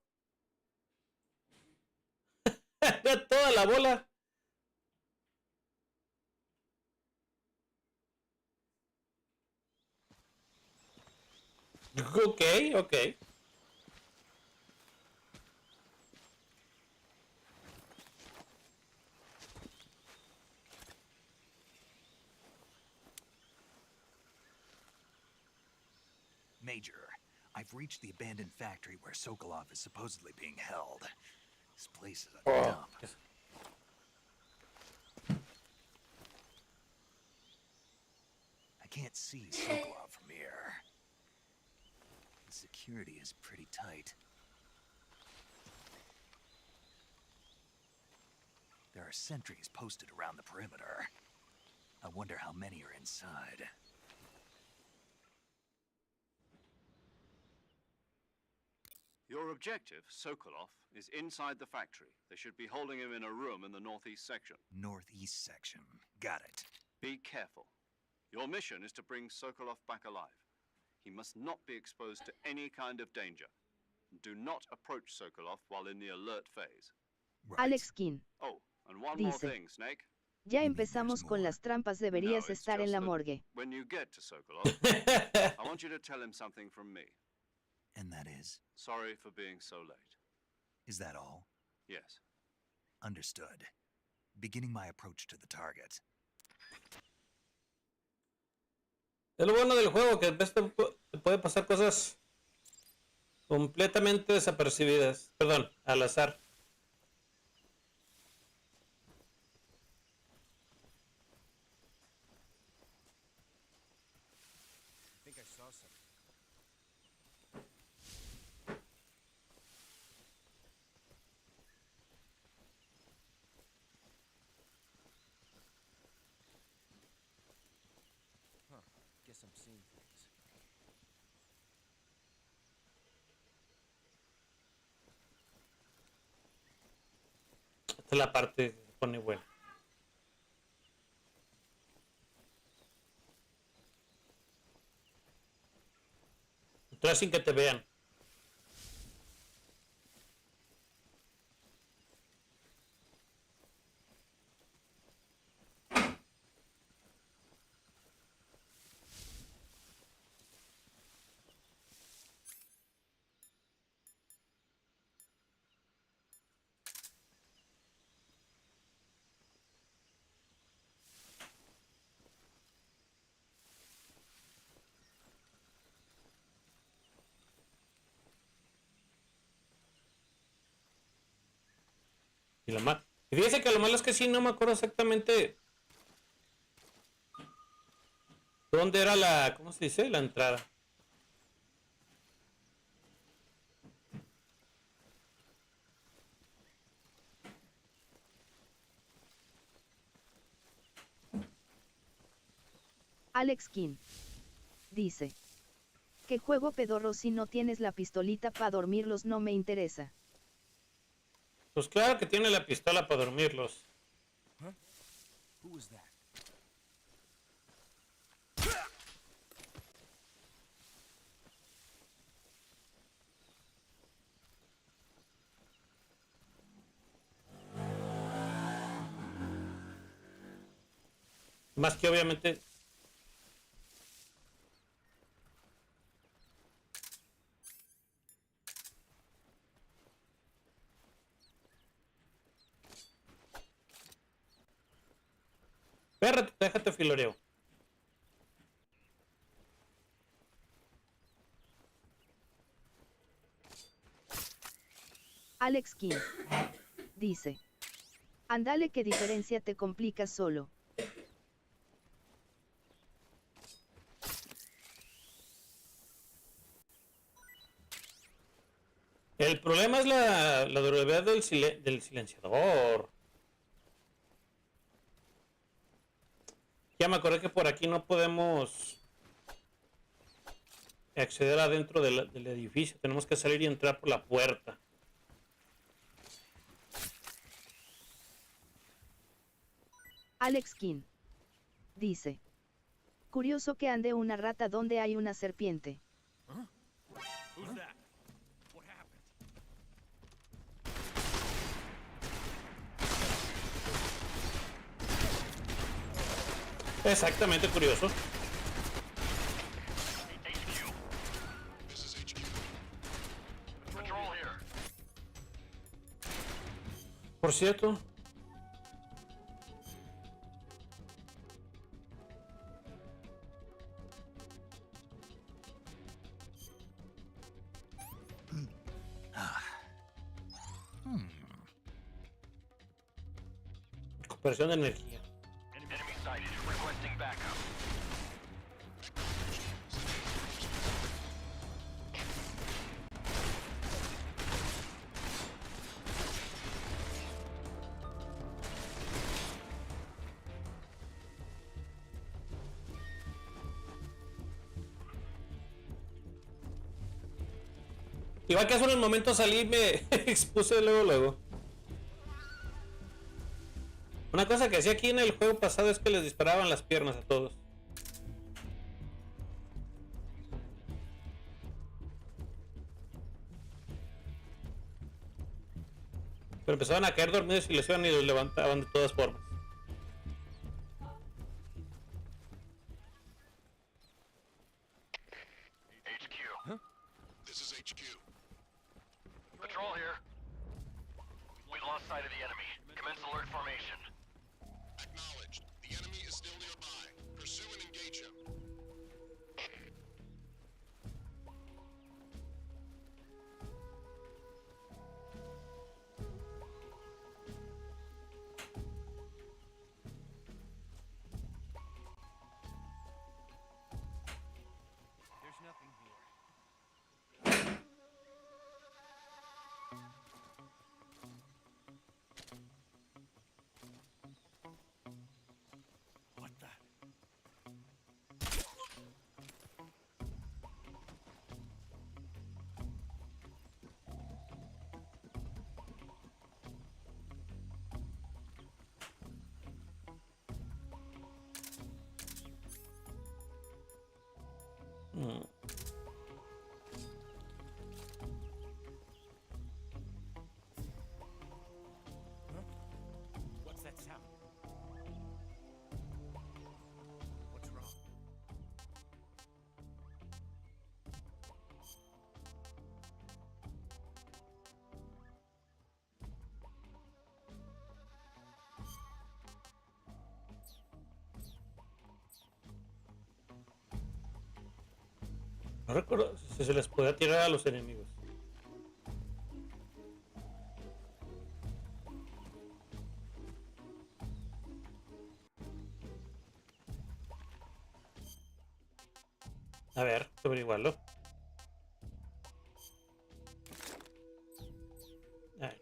Toda la bola. Ok, ok. Major, I've reached the abandoned factory where Sokolov is supposedly being held. This place is a dump. I can't see Sokolov from here. The security is pretty tight. There are sentries posted around the perimeter. I wonder how many are inside. Your objective, Sokolov, is inside the factory. They should be holding him in a room in the northeast section. Northeast section. Got it. Be careful. Your mission is to bring Sokolov back alive. He must not be exposed to any kind of danger. Do not approach Sokolov while in the alert phase. Right. Alex King. Oh, and one more Dice. thing, Snake. Ya empezamos con las trampas, deberías No, it's estar en just la that morgue. When you get to Sokolov, I want you to tell him something from me. And that is? Sorry for being so late. Is that all? Yes. Understood. Beginning my approach to the target. Es lo bueno del juego, que a veces te puede pasar cosas completamente desapercibidas. Perdón, al azar. guess I'm seeing things. Esta es la parte que se pone buena. Entrar sin que te vean. Y fíjese que lo malo es que sí, no me acuerdo exactamente dónde era la, ¿cómo se dice? La entrada. Alex King dice: ¿qué juego pedorro si no tienes la pistolita para dormirlos? No me interesa. Pues claro que tiene la pistola para dormirlos. Huh? Who was that? Más que obviamente. Espérate, déjate filoreo. Alex King dice: ándale, qué diferencia, te complicas solo. El problema es la durabilidad del silenciador. Ya me acordé que por aquí no podemos acceder adentro del edificio. Tenemos que salir y entrar por la puerta. Alex King dice: curioso que ande una rata donde hay una serpiente. Huh? Who's that? What happened? Exactamente, curioso. HQ. This is HQ. Patrol here. Por cierto. Recuperación de energía. Enemy sighted. Requesting backup. Igual que hace unos momentos salí y me expuse luego. Una cosa que hacía aquí en el juego pasado es que les disparaban las piernas a todos. Pero empezaban a caer dormidos y los iban y los levantaban de todas formas. HQ. Huh? This is HQ. Patrol here. We lost sight of the enemy. Commence alert formation. Acknowledged. The enemy is still nearby. Pursue and engage him. There's nothing here. What the? Mm. What's that sound? What's wrong? No recuerdo si se les podía tirar a los enemigos. A ver, averiguarlo. Ay,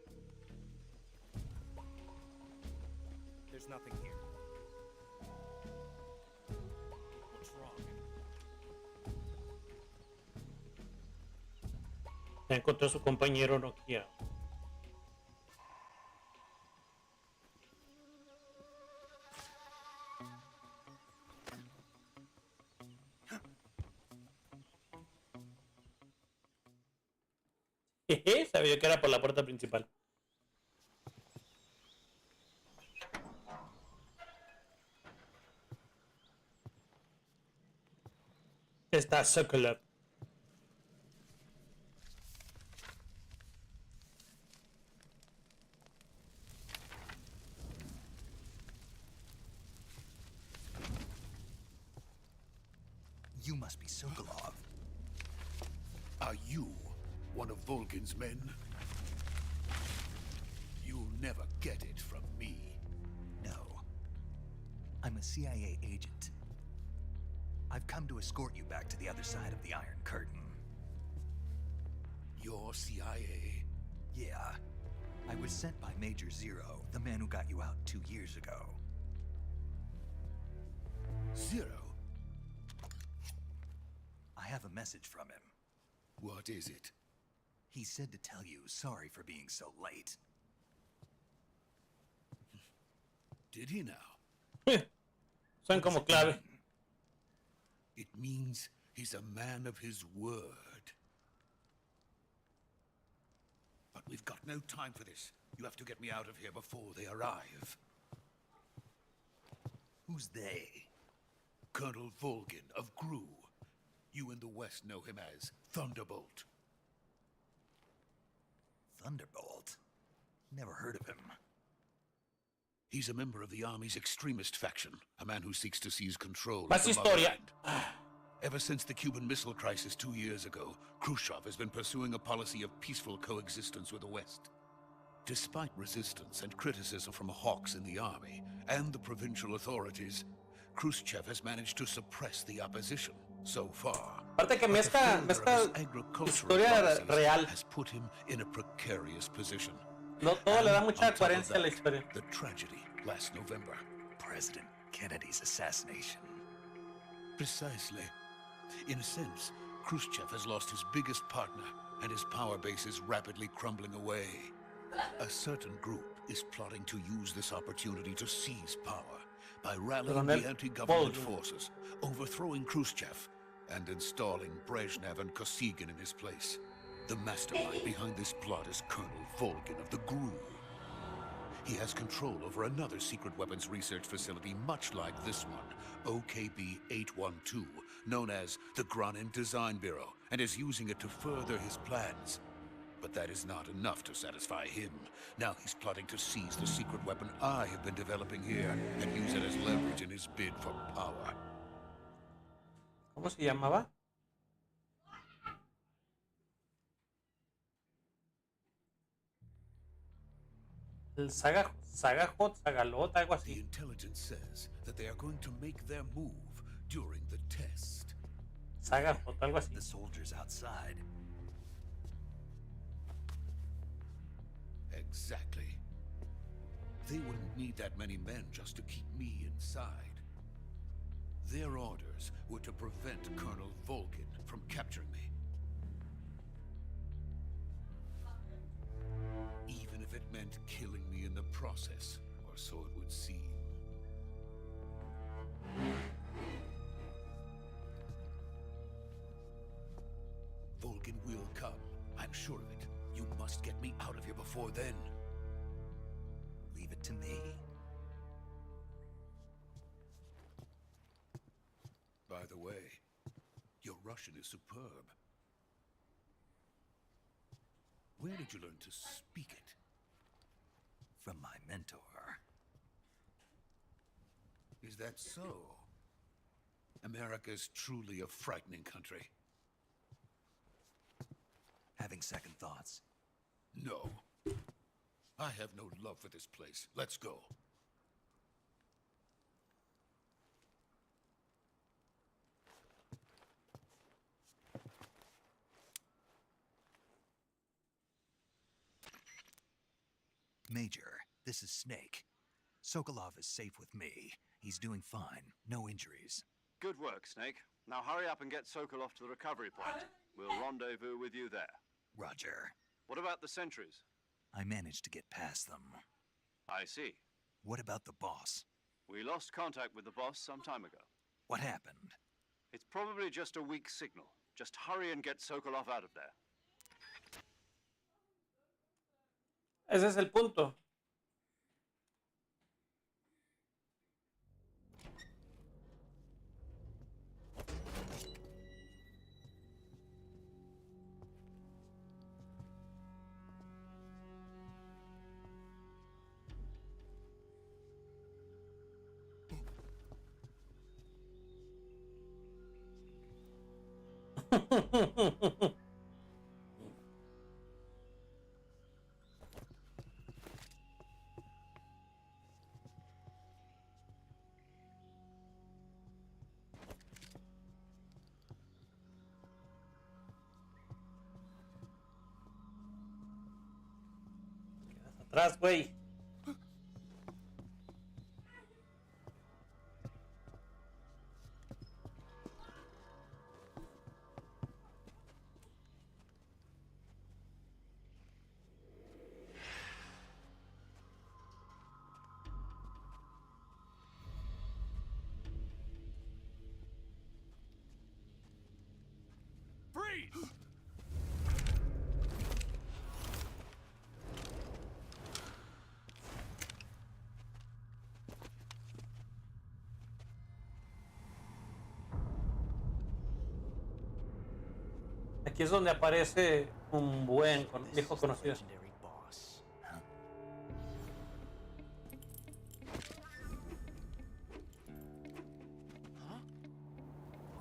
There's nothing here. What's wrong? ya encontró a su compañero Nokia. Jeje, sabía que era por la puerta principal. Está Sokolov. You must be Sokolov. Are you one of Volgin's men? You'll never get it from me. No. I'm a CIA agent. I've come to escort you back to the other side of the Iron Curtain. You're CIA? Yeah. I was sent by Major Zero, the man who got you out 2 years ago. Zero? I have a message from him. What is it? He said to tell you sorry for being so late. Did he now? Son como clave. It means he's a man of his word. But we've got no time for this. You have to get me out of here before they arrive. Who's they? Colonel Volgin of Gru. You in the West know him as Thunderbolt. Thunderbolt? Never heard of him. He's a member of the Army's extremist faction, a man who seeks to seize control of Más the historia. motherland. Ever since the Cuban Missile Crisis 2 years ago, Khrushchev has been pursuing a policy of peaceful coexistence with the West. Despite resistance and criticism from hawks in the army and the provincial authorities, Khrushchev has managed to suppress the opposition so far. Aparte que But the failure of his mezcla agricultural historia policies real. has put him in a precarious position. No todo le da And mucha on top of coherencia a la that, historia. the tragedy last November. President Kennedy's assassination. Precisely. In a sense, Khrushchev has lost his biggest partner, and his power base is rapidly crumbling away. A certain group is plotting to use this opportunity to seize power by rallying Coronel the anti-government Volgin. forces, overthrowing Khrushchev, and installing Brezhnev and Kosygin in his place. The mastermind behind this plot is Colonel Volgin of the GRU. He has control over another secret weapons research facility much like this one, OKB-812, known as the Granin Design Bureau, and is using it to further his plans. But that is not enough to satisfy him. Now he's plotting to seize the secret weapon I have been developing here and use it as leverage in his bid for power. ¿Cómo se llamaba? El Sagalot, algo The así. intelligence says that they are going to make their move during the test. Sagalot, algo así. The soldiers outside. Exactly. They wouldn't need that many men just to keep me inside. Their orders were to prevent Colonel Volgin from capturing me. Even if it meant killing me in the process, or so it would seem. Volgin will come. I'm sure of it. You must get me out of here before then. Leave it to me. By the way, your Russian is superb. Where did you learn to speak it? From my mentor. Is that so? America's truly a frightening country. Having second thoughts. No. I have no love for this place. Let's go. Major, this is Snake. Sokolov is safe with me. He's doing fine. No injuries. Good work, Snake. Now hurry up and get Sokolov to the recovery point. We'll rendezvous with you there. Roger. What about the sentries? I managed to get past them. I see. What about the boss? We lost contact with the boss some time ago. What happened? It's probably just a weak signal. Just hurry and get Sokolov out of there. Ese es el punto. Atrás, güey. Freeze! Aquí es donde aparece un buen viejo conocido. Legendary boss. Huh?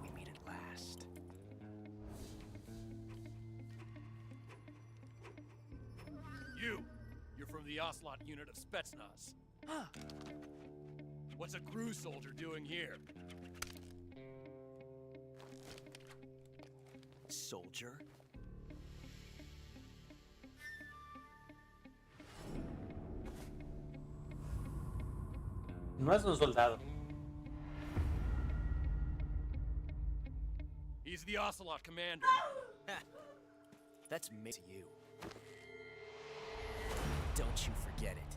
We meet at last. You're from the Ocelot unit of Spetsnaz. What's a crew soldier doing here? Soldier? No es un soldado. He's the Ocelot commander. That's me to you. Don't you forget it.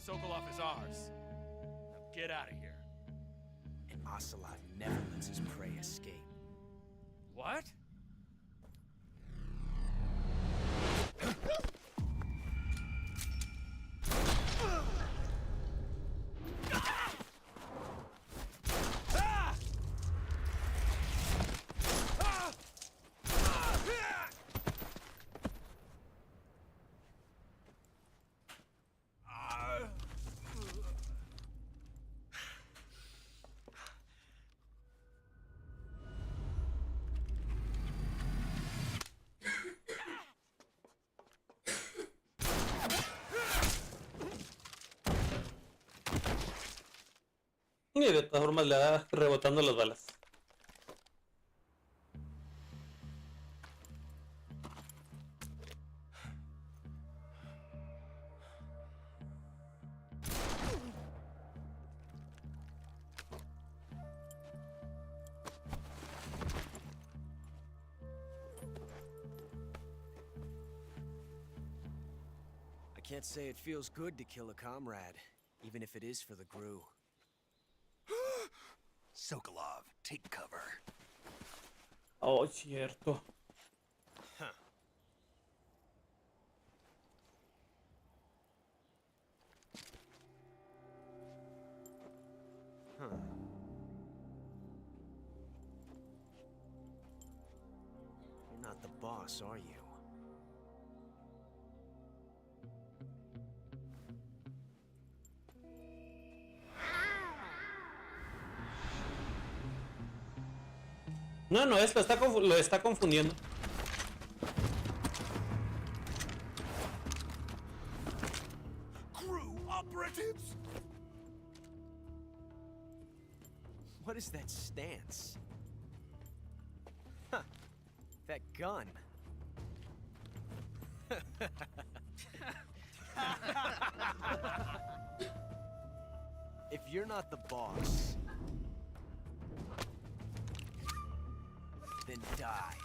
Sokolov is ours. Now get out of here. And Ocelot never lets his prey escape. What? Y de todas formas le da rebotando las balas. I can't say it feels good to kill a comrade, even if it is for the GRU. Sokolov, take cover. Oh, cierto. You're not the boss, are you? No, no es, lo está confundiendo. Crew operatives? What is that stance? Huh. That gun. If you're not the boss, then die.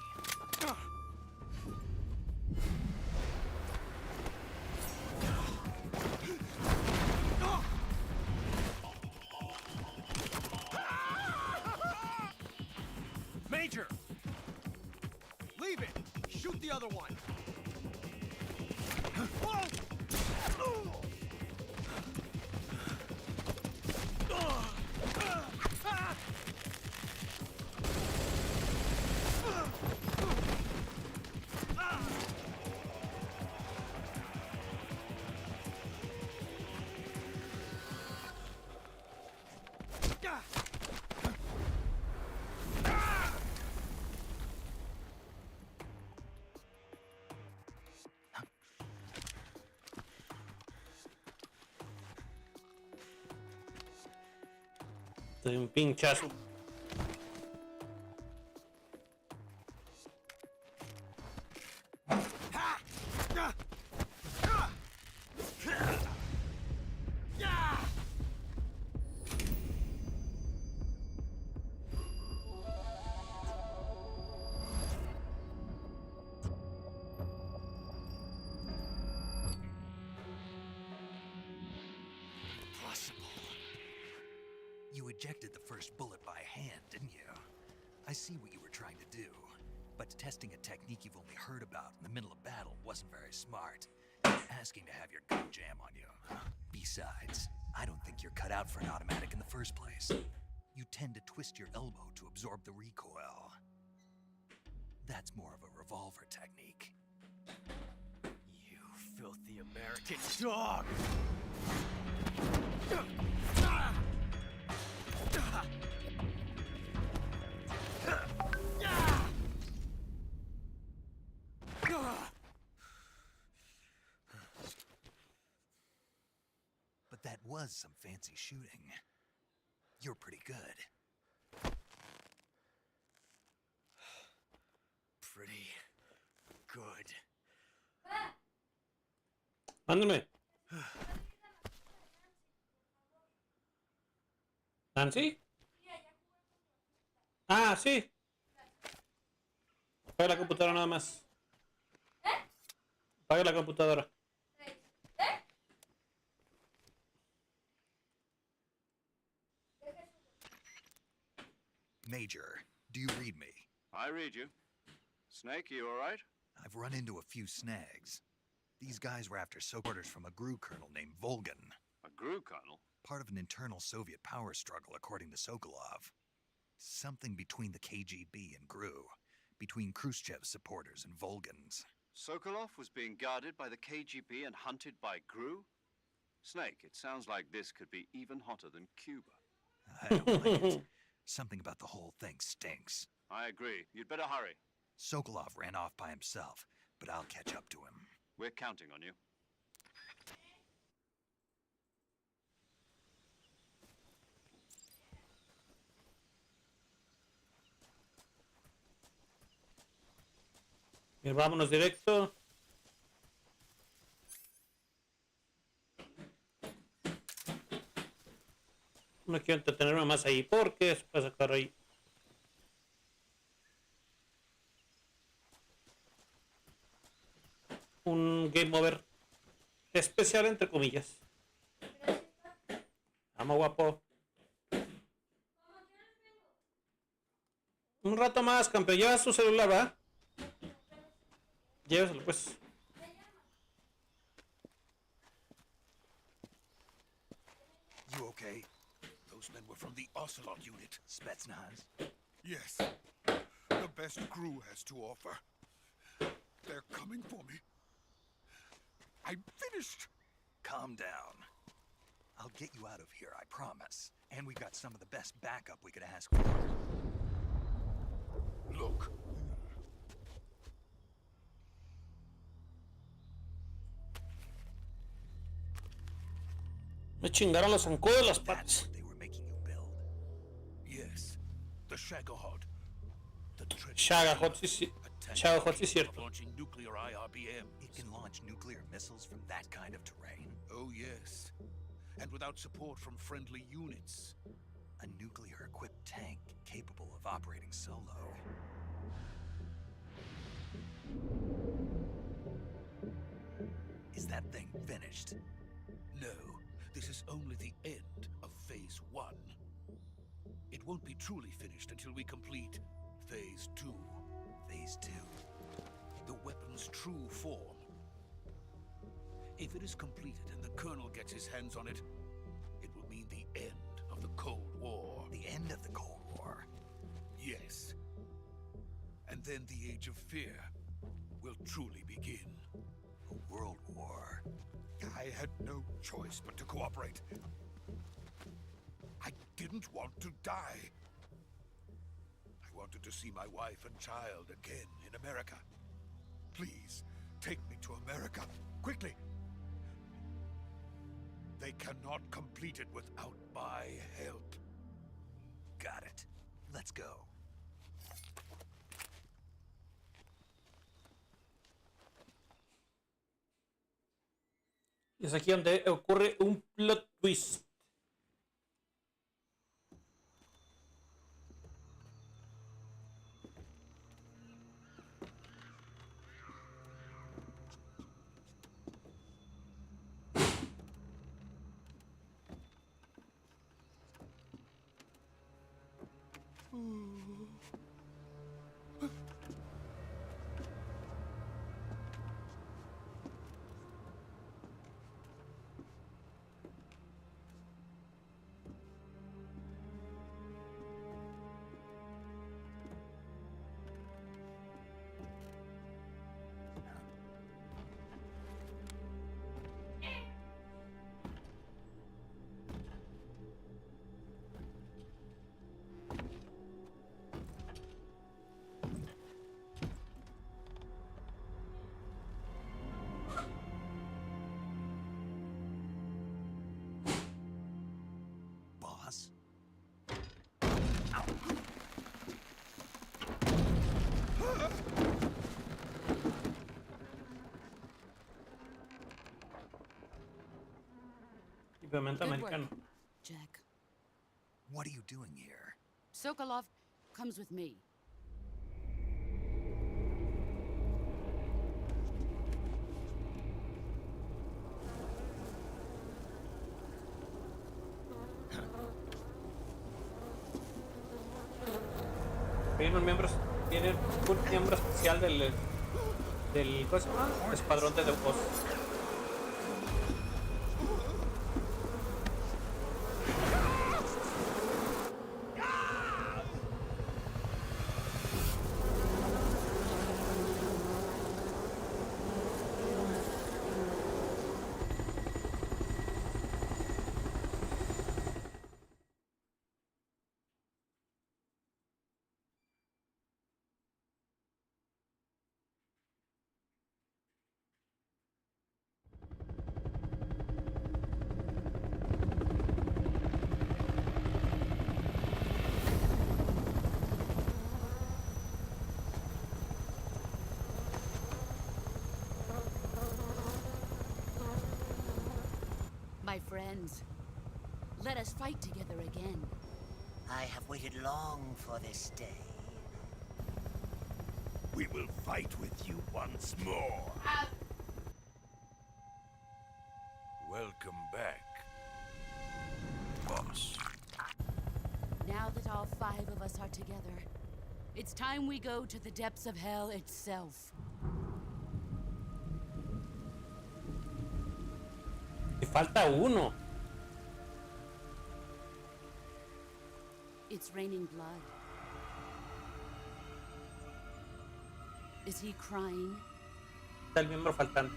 Major! Leave it! Shoot the other one! De un pinchazo. You ejected the first bullet by hand, didn't you? I see what you were trying to do, but testing a technique you've only heard about in the middle of battle wasn't very smart. Asking to have your gun jam on you. Besides, I don't think you're cut out for an automatic in the first place. You tend to twist your elbow to absorb the recoil. That's more of a revolver technique. You filthy American dog! But that was some fancy shooting. You're pretty good. Pretty good. Mándame. ¿Nancy? Ah, sí. Apaga la computadora nada más. Apaga la computadora. Major, do you read me? I read you. Snake, you all right? I've run into a few snags. These guys were after orders from a GRU colonel named Volgan. A GRU colonel? Part of an internal Soviet power struggle, according to Sokolov. Something between the KGB and GRU. Between Khrushchev's supporters and Volgan's. Sokolov was being guarded by the KGB and hunted by GRU? Snake, it sounds like this could be even hotter than Cuba. I don't like it. Something about the whole thing stinks. I agree. You'd better hurry. Sokolov ran off by himself, but I'll catch up to him. We're counting on you. Bien, vámonos directo. No quiero entretenerme más ahí porque se puede sacar ahí un game over especial entre comillas. Vamos, guapo. Un rato más, campeón. Lleva su celular, ¿va? Lléveselo, pues. You okay? Those men were from the Ocelot unit. Spetsnaz. Yes. The best crew has to offer. They're coming for me. I'm finished. Calm down. I'll get you out of here, I promise. And we got some of the best backup we could ask for. Look. Me chingaron los zancudos de las That's patas. what they were making you build. Yes. The Shagahod. The Shagahod, sí. Shagahod, sí, cierto. Launching nuclear IRBM. It can launch nuclear missiles from that kind of terrain. Oh, yes. And without support from friendly units. A nuclear-equipped tank capable of operating solo. Is that thing finished? No, this is only the end of Phase 1. It won't be truly finished until we complete Phase 2. Phase 2. The weapon's true form. If it is completed and the Colonel gets his hands on it, it will mean the end of the Cold War. The end of the Cold War? Yes. And then the Age of Fear will truly begin. A world war. I had no choice but to cooperate. I didn't want to die. I wanted to see my wife and child again in America. Please, take me to America, quickly. They cannot complete it without my help. Got it. Let's go. Y es aquí donde ocurre un plot twist. Boss? Implemento Good americano. work, Jack. What are you doing here? Sokolov comes with me. Viene un miembro especial del ¿cómo se llama? Escuadrón de Deupos. My friends, let us fight together again. I have waited long for this day. We will fight with you once more. Welcome back, boss. Now that all 5 of us are together, It's time we go to the depths of hell itself. Y falta uno. It's raining blood. Is he crying? Está el miembro faltante.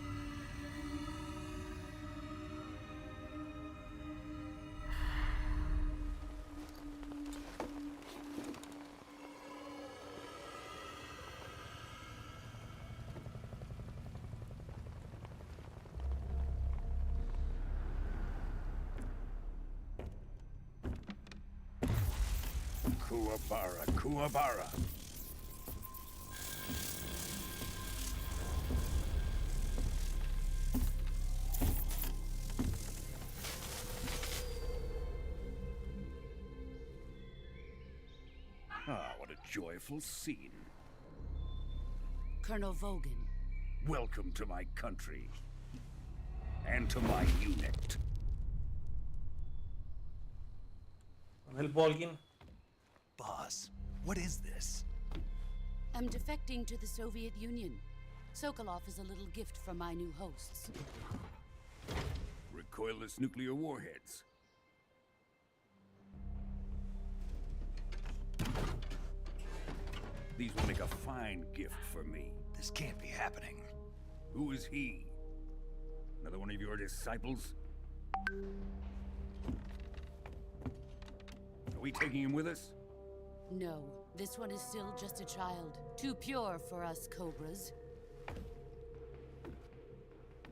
Kuwabara, Kuwabara. Ah, what a joyful scene. Colonel Vogan. Welcome to my country. And to my unit. Con el Volgin. Boss, what is this? I'm defecting to the Soviet Union. Sokolov is a little gift from my new hosts. Recoilless nuclear warheads. These will make a fine gift for me. This can't be happening. Who is he? Another one of your disciples? Are we taking him with us? No, this one is still just a child. Too pure for us Cobras.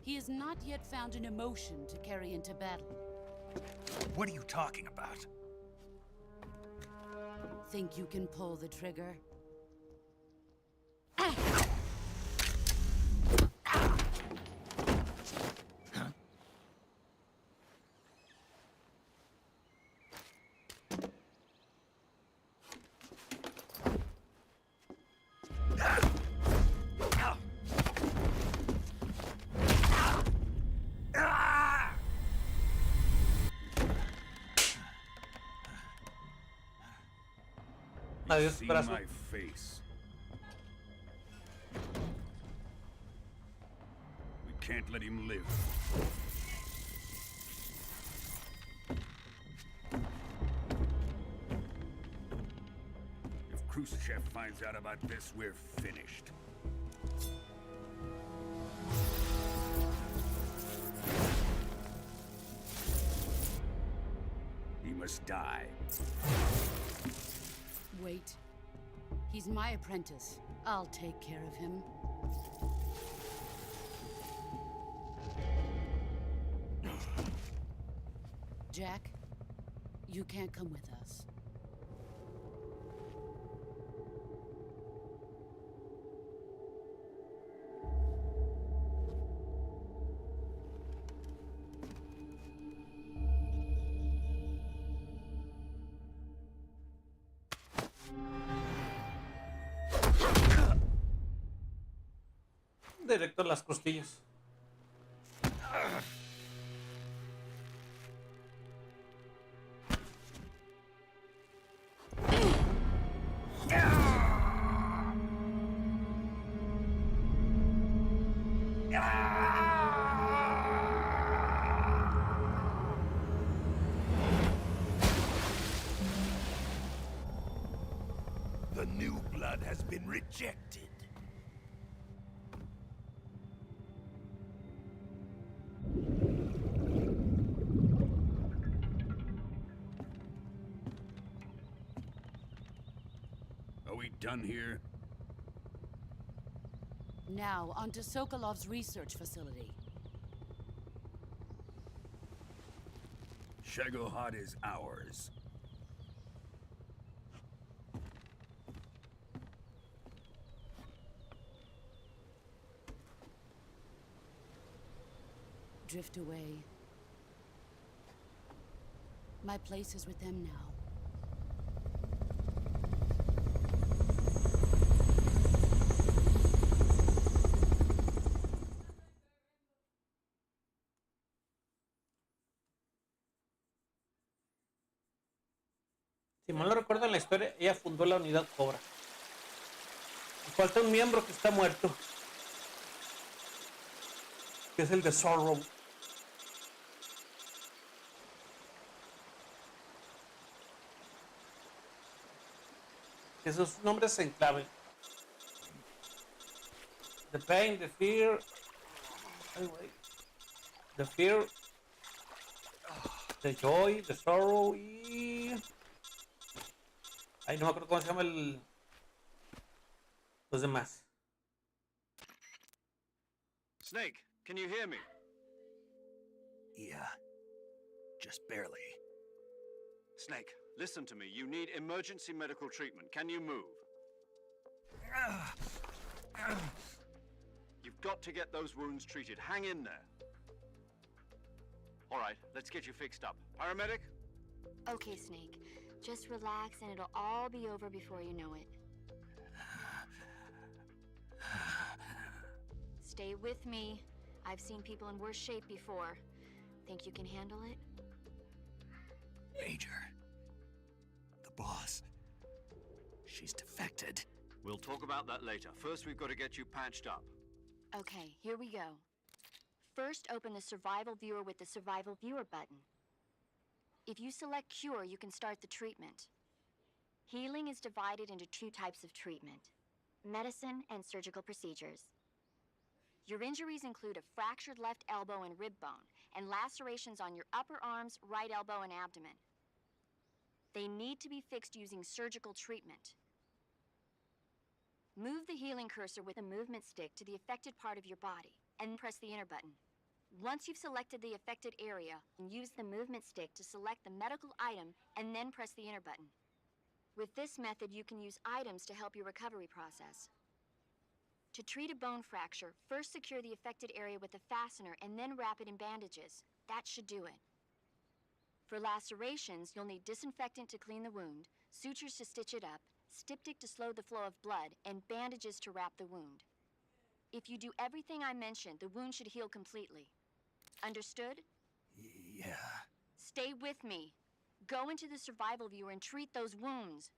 He has not yet found an emotion to carry into battle. What are you talking about? Think you can pull the trigger? Adiós, See brazo. my face. We can't let him live. If Khrushchev finds out about this, we're finished. He must die. Wait. He's my apprentice. I'll take care of him. Jack, you can't come with us. Directo a las costillas. The new blood has been rejected. Are we done here? Now, onto Sokolov's research facility. Shagohod is ours. Drift away. My place is with them now. Si mal no recuerdo en la historia, ella fundó la unidad Cobra. Falta un miembro que está muerto. Que es el de Sorrow. Esos nombres en clave. The pain, the fear. Ay, güey. The fear. The joy, the sorrow y... Ay, no me acuerdo cómo se llama los demás. Snake, can you hear me? Yeah. Just barely. Snake, listen to me. You need emergency medical treatment. Can you move? You've got to get those wounds treated. Hang in there. All right, let's get you fixed up. Paramedic? Okay, Snake. Just relax and it'll all be over before you know it. Stay with me. I've seen people in worse shape before. Think you can handle it? Major. The boss. She's defected. We'll talk about that later. First, we've got to get you patched up. Okay, here we go. First, open the Survival Viewer with the Survival Viewer button. If you select Cure, you can start the treatment. Healing is divided into two types of treatment: medicine and surgical procedures. Your injuries include a fractured left elbow and rib bone, and lacerations on your upper arms, right elbow, and abdomen. They need to be fixed using surgical treatment. Move the healing cursor with a movement stick to the affected part of your body, and press the enter button. Once you've selected the affected area, use the movement stick to select the medical item, and then press the enter button. With this method, you can use items to help your recovery process. To treat a bone fracture, first secure the affected area with a fastener and then wrap it in bandages. That should do it. For lacerations, you'll need disinfectant to clean the wound, sutures to stitch it up, styptic to slow the flow of blood, and bandages to wrap the wound. If you do everything I mentioned, the wound should heal completely. Understood? Yeah. Stay with me. Go into the Survival Viewer and treat those wounds.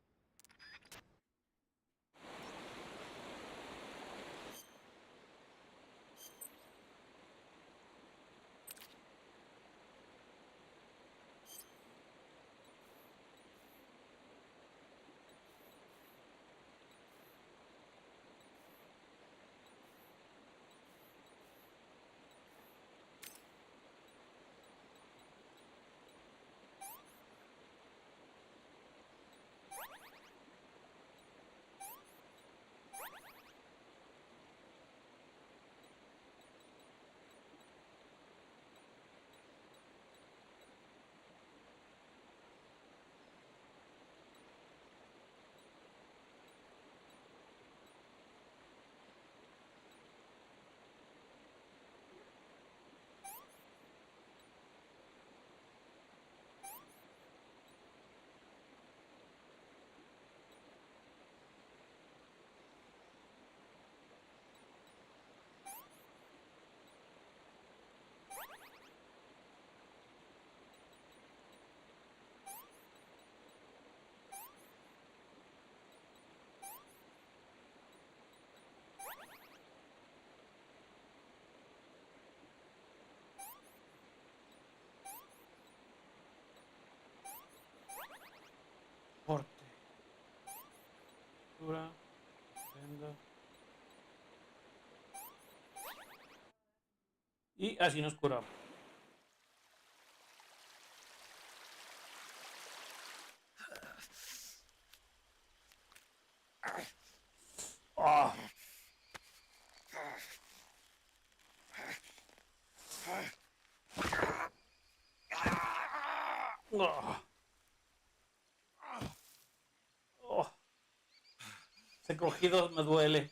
Corte. Cura. Venda. Y así nos curamos. Oh. Oh. Oh. Ese cogido me duele.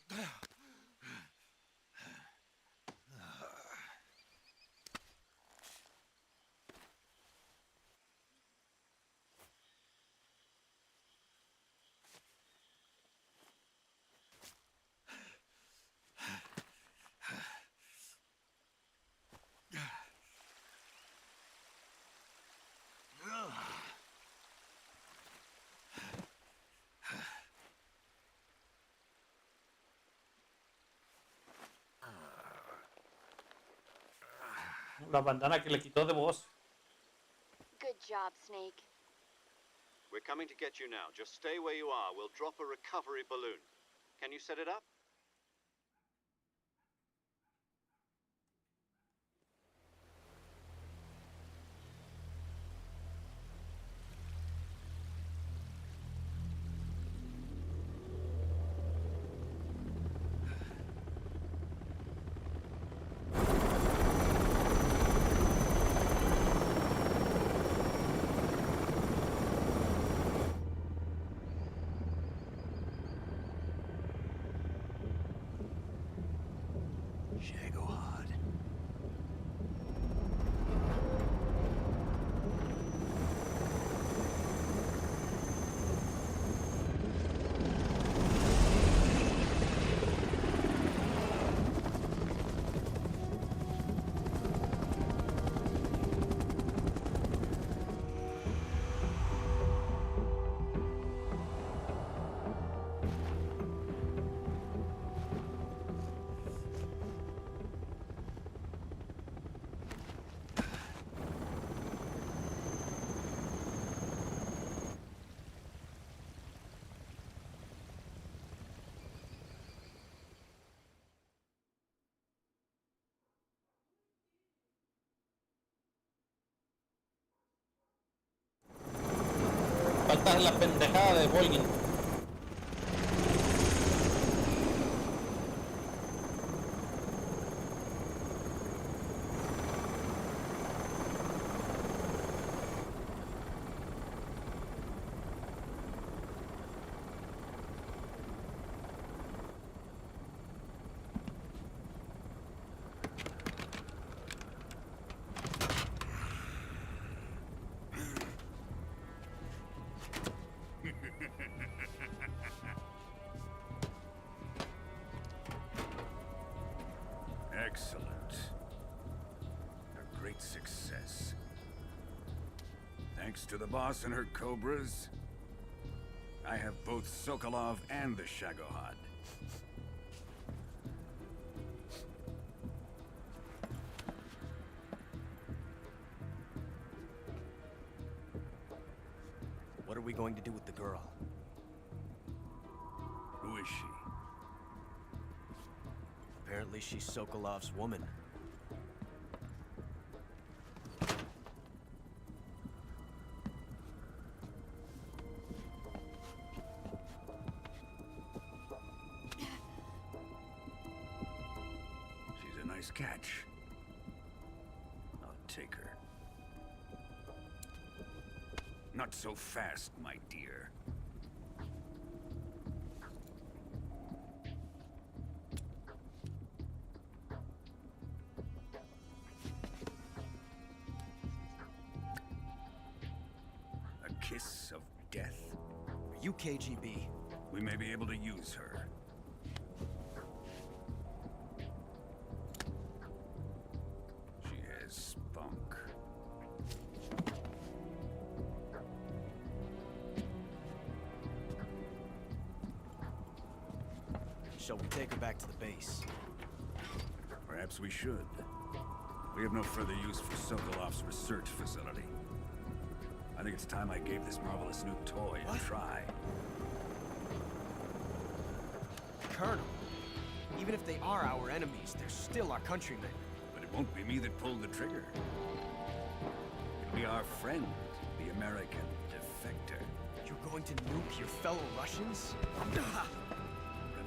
La bandana que le quitó de voz. Good job, Snake. We're coming to get you now. Just stay where you are. We'll drop a recovery balloon. Can you set it up? Shagohod. Falta la pendejada de Volgin. Excellent. A great success. Thanks to the boss and her cobras, I have both Sokolov and the Shagohod. What are we going to do with the girl? Who is she? Apparently she's Sokolov's woman. She's a nice catch. I'll take her. Not so fast, my dear. A kiss of death? Are you KGB? We may be able to use her. She has spunk. Shall we take her back to the base? Perhaps we should. We have no further use for Sokolov's research facility. I think it's time I gave this marvelous new toy a try. Colonel, even if they are our enemies, they're still our countrymen. But it won't be me that pulled the trigger. It'll be our friend, the American defector. You're going to nuke your fellow Russians?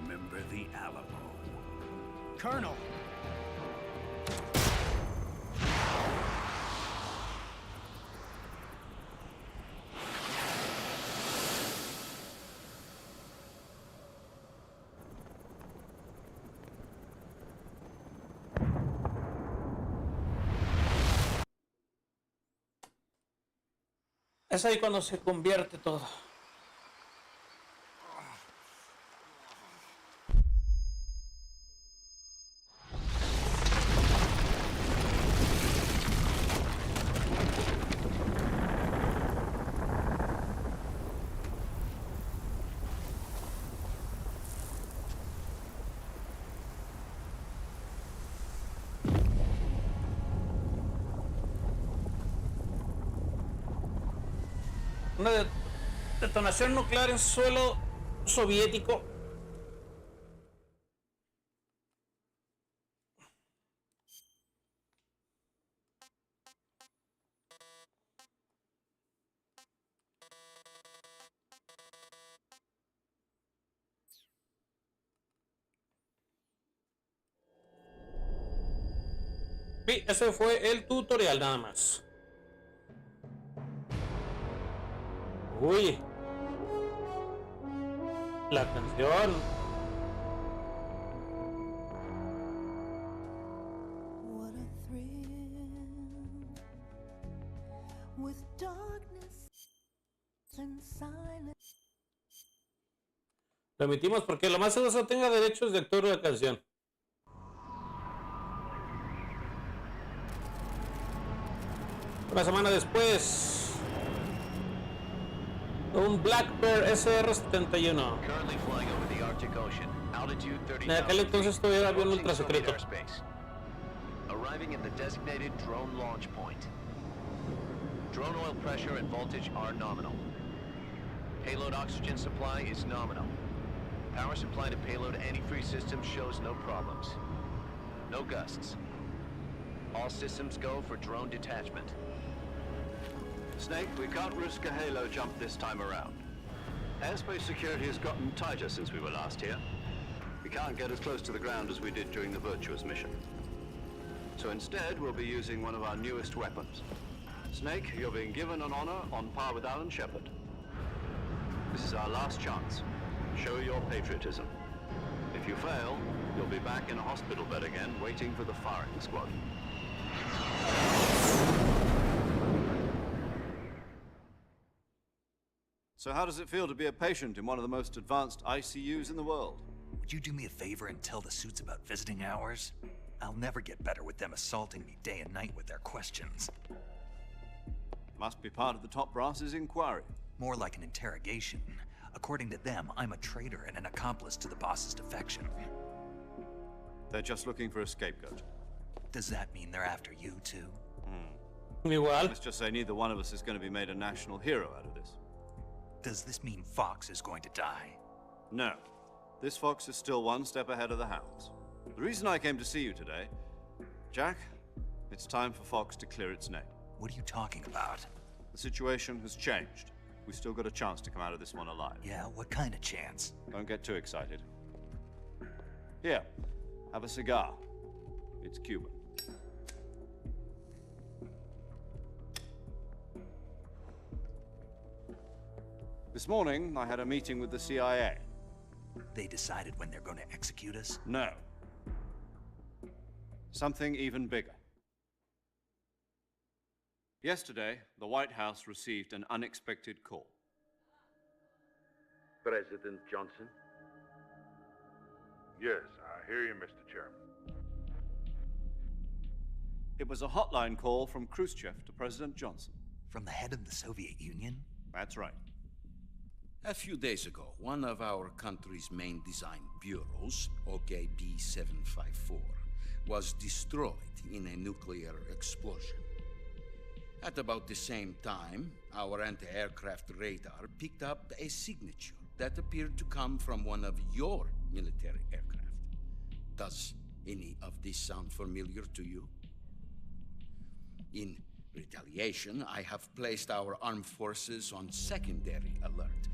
Remember the Alamo. Colonel! Es ahí cuando se convierte todo. Una detonación nuclear en suelo soviético. Sí, ese fue el tutorial nada más. Uy. La canción. What a thrill with darkness and silence. Lo emitimos porque lo más seguro es que tenga derechos de autor de la canción. Una semana después, un Black Bear SR-71. En aquel entonces todavía era avión ultra secreto. Arriving at the designated drone launch point. Drone oil pressure and voltage are nominal. Payload oxygen supply is nominal. Power supply to payload antifreeze system shows no problems. No gusts. All systems go for drone detachment. Snake, we can't risk a halo jump this time around. Airspace security has gotten tighter since we were last here. We can't get as close to the ground as we did during the Virtuous mission. So instead, we'll be using one of our newest weapons. Snake, you're being given an honor on par with Alan Shepard. This is our last chance. Show your patriotism. If you fail, you'll be back in a hospital bed again, waiting for the firing squad. So how does it feel to be a patient in one of the most advanced ICUs in the world? Would you do me a favor and tell the suits about visiting hours? I'll never get better with them assaulting me day and night with their questions. Must be part of the top brass's inquiry. More like an interrogation. According to them, I'm a traitor and an accomplice to the boss's defection. They're just looking for a scapegoat. Does that mean they're after you too? Igual. Let's just say neither one of us is going to be made a national hero out of this. Does this mean Fox is going to die? No. This fox is still one step ahead of the hounds. The reason I came to see you today, Jack, it's time for Fox to clear its name. What are you talking about? The situation has changed. We've still got a chance to come out of this one alive. Yeah, what kind of chance? Don't get too excited. Here, have a cigar. It's Cuban. This morning, I had a meeting with the CIA. They decided when they're going to execute us? No. Something even bigger. Yesterday, the White House received an unexpected call. President Johnson? Yes, I hear you, Mr. Chairman. It was a hotline call from Khrushchev to President Johnson. From the head of the Soviet Union? That's right. A few days ago, one of our country's main design bureaus, OKB 754, was destroyed in a nuclear explosion. At about the same time, our anti-aircraft radar picked up a signature that appeared to come from one of your military aircraft. Does any of this sound familiar to you? In retaliation, I have placed our armed forces on secondary alert.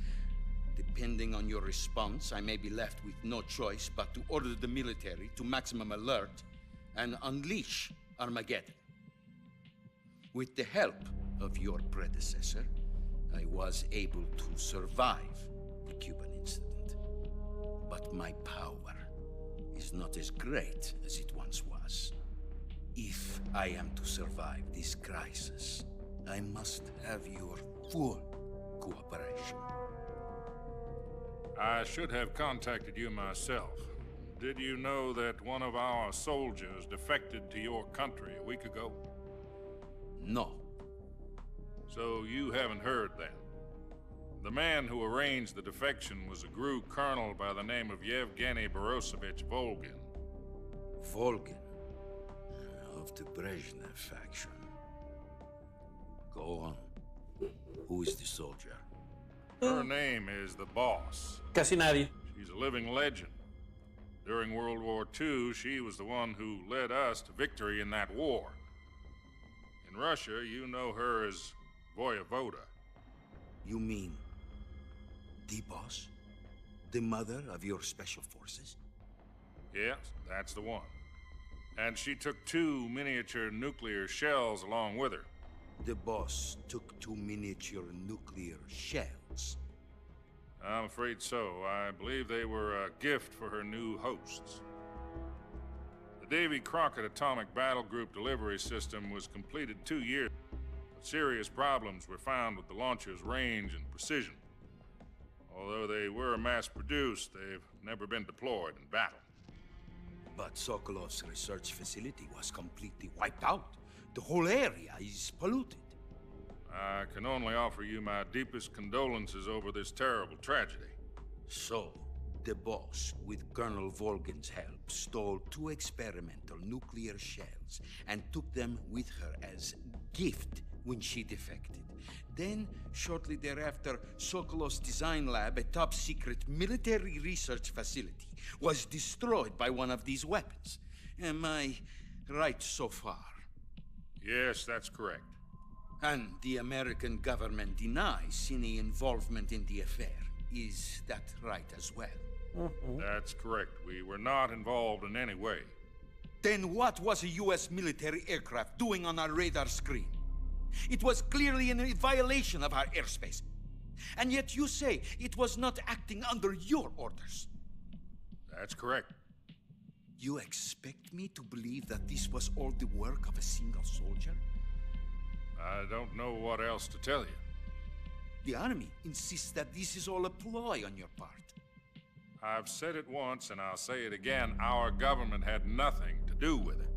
Depending on your response, I may be left with no choice but to order the military to maximum alert and unleash Armageddon. With the help of your predecessor, I was able to survive the Cuban incident. But my power is not as great as it once was. If I am to survive this crisis, I must have your full cooperation. I should have contacted you myself. Did you know that one of our soldiers defected to your country a week ago? No. So you haven't heard then. The man who arranged the defection was a GRU colonel by the name of Yevgeny Borosovich Volgin. Volgin? Of the Brezhnev faction. Go on. Who is the soldier? Her name is the Boss. Casi nadie. She's a living legend. During World War II, she was the one who led us to victory in that war. In Russia, you know her as Voyevoda. You mean the Boss? The mother of your special forces? Yes, that's the one. And she took 2 miniature nuclear shells along with her. The Boss took 2 miniature nuclear shells? I'm afraid so. I believe they were a gift for her new hosts. The Davy Crockett Atomic Battle Group delivery system was completed 2 years, but serious problems were found with the launcher's range and precision. Although they were mass-produced, they've never been deployed in battle. But Sokolov's research facility was completely wiped out. The whole area is polluted. I can only offer you my deepest condolences over this terrible tragedy. So, the Boss, with Colonel Volgin's help, stole 2 experimental nuclear shells and took them with her as gift when she defected. Then, shortly thereafter, Sokolov's design lab, a top-secret military research facility, was destroyed by one of these weapons. Am I right so far? Yes, that's correct. And the American government denies any involvement in the affair. Is that right as well? That's correct. We were not involved in any way. Then what was a U.S. military aircraft doing on our radar screen? It was clearly in violation of our airspace. And yet you say it was not acting under your orders. That's correct. You expect me to believe that this was all the work of a single soldier? I don't know what else to tell you. The army insists that this is all a ploy on your part. I've said it once and I'll say it again. Our government had nothing to do with it.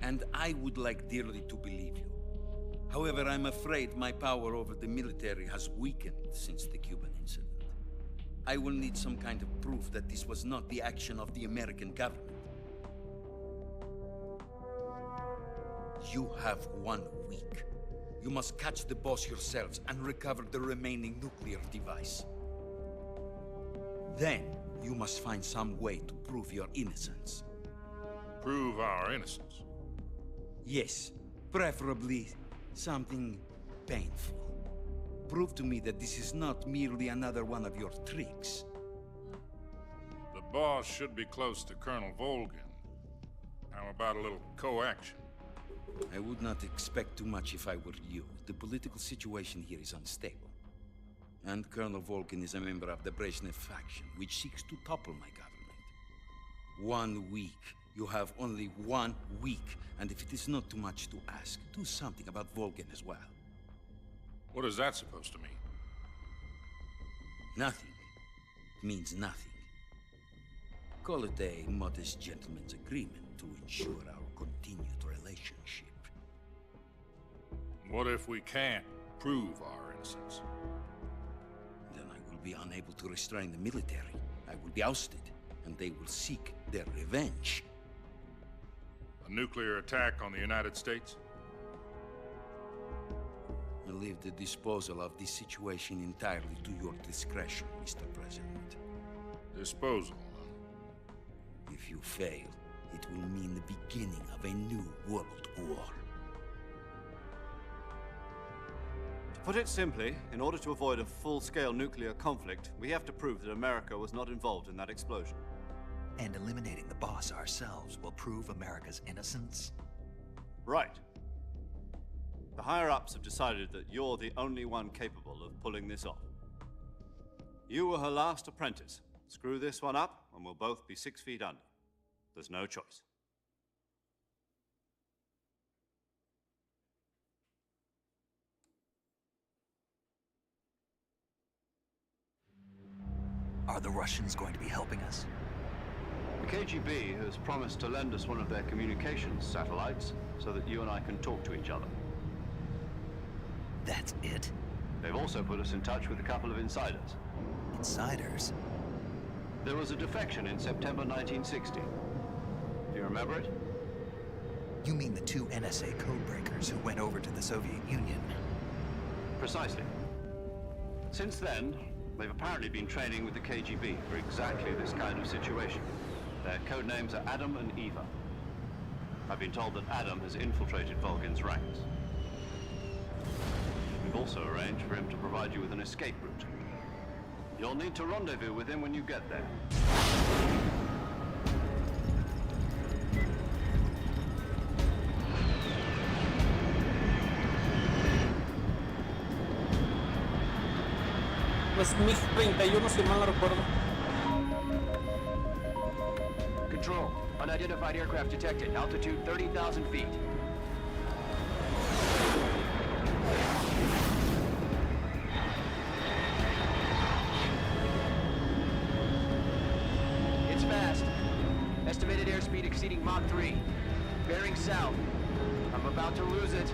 And I would like dearly to believe you. However, I'm afraid my power over the military has weakened since the Cuban incident. I will need some kind of proof that this was not the action of the American government. You have 1 week. You must catch the Boss yourselves and recover the remaining nuclear device. Then, you must find some way to prove your innocence. Prove our innocence? Yes, preferably something painful. Prove to me that this is not merely another one of your tricks. The Boss should be close to Colonel Volgin. How about a little co-action? I would not expect too much if I were you. The political situation here is unstable. And Colonel Volgin is a member of the Brezhnev faction, which seeks to topple my government. 1 week. You have only 1 week. And if it is not too much to ask, do something about Volgin as well. What is that supposed to mean? Nothing. It means nothing. Call it a modest gentleman's agreement to ensure our continued relationship. What if we can't prove our innocence? Then I will be unable to restrain the military. I will be ousted, and they will seek their revenge. A nuclear attack on the United States? I leave the disposal of this situation entirely to your discretion, Mr. President. Disposal? If you fail, it will mean the beginning of a new world war. To put it simply, in order to avoid a full-scale nuclear conflict, we have to prove that America was not involved in that explosion. And eliminating the Boss ourselves will prove America's innocence? Right. The higher-ups have decided that you're the only one capable of pulling this off. You were her last apprentice. Screw this one up, and we'll both be 6 feet under. There's no choice. Are the Russians going to be helping us? The KGB has promised to lend us one of their communications satellites so that you and I can talk to each other. That's it? They've also put us in touch with a couple of insiders. Insiders? There was a defection in September 1960. Do you remember it? You mean the 2 NSA codebreakers who went over to the Soviet Union? Precisely. Since then, they've apparently been training with the KGB for exactly this kind of situation. Their code names are Adam and Eva. I've been told that Adam has infiltrated Volgin's ranks. We've also arranged for him to provide you with an escape route. You'll need to rendezvous with him when you get there. Es MiG-31, si mal no recuerdo. Control. Unidentified aircraft detected. Altitude 30,000 feet. It's fast. Estimated airspeed exceeding Mach 3. Bearing south. I'm about to lose it.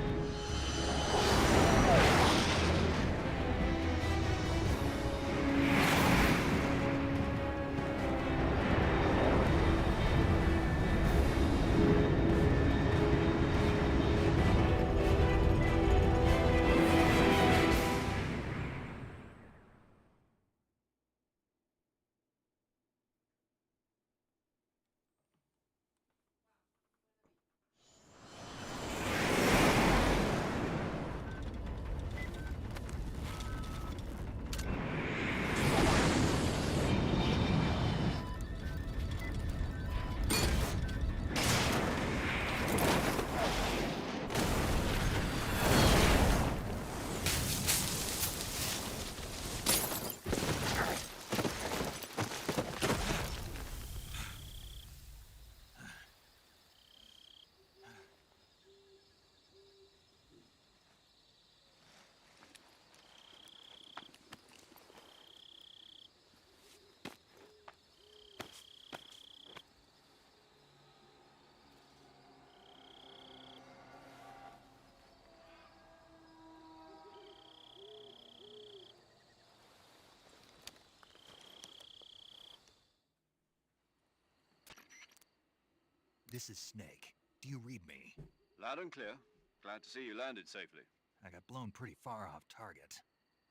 This is Snake. Do you read me? Loud and clear. Glad to see you landed safely. I got blown pretty far off target.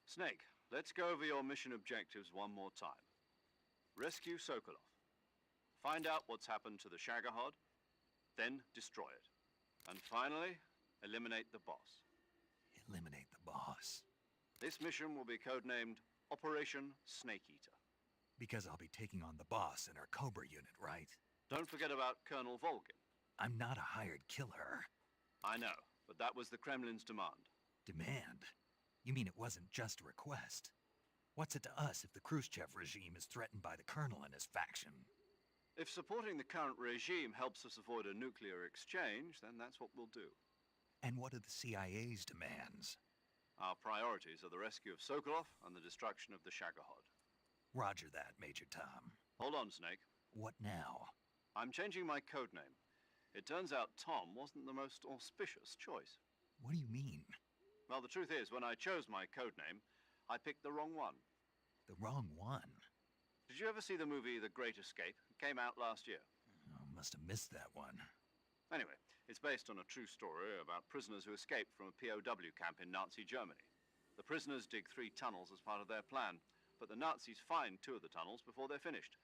Snake, let's go over your mission objectives one more time. Rescue Sokolov. Find out what's happened to the Shagohod, then destroy it. And finally, eliminate the boss. Eliminate the boss. This mission will be codenamed Operation Snake Eater. Because I'll be taking on the boss in our Cobra unit, right? Don't forget about Colonel Volgin. I'm not a hired killer. I know, but that was the Kremlin's demand. Demand? You mean it wasn't just a request? What's it to us if the Khrushchev regime is threatened by the colonel and his faction? If supporting the current regime helps us avoid a nuclear exchange, then that's what we'll do. And what are the CIA's demands? Our priorities are the rescue of Sokolov and the destruction of the Shagohod. Roger that, Major Tom. Hold on, Snake. What now? I'm changing my codename. It turns out Tom wasn't the most auspicious choice. What do you mean? Well, the truth is, when I chose my codename, I picked the wrong one. The wrong one? Did you ever see the movie The Great Escape? It came out last year. Oh, must have missed that one. Anyway, it's based on a true story about prisoners who escaped from a POW camp in Nazi Germany. The prisoners dig 3 tunnels as part of their plan, but the Nazis find 2 of the tunnels before they're finished.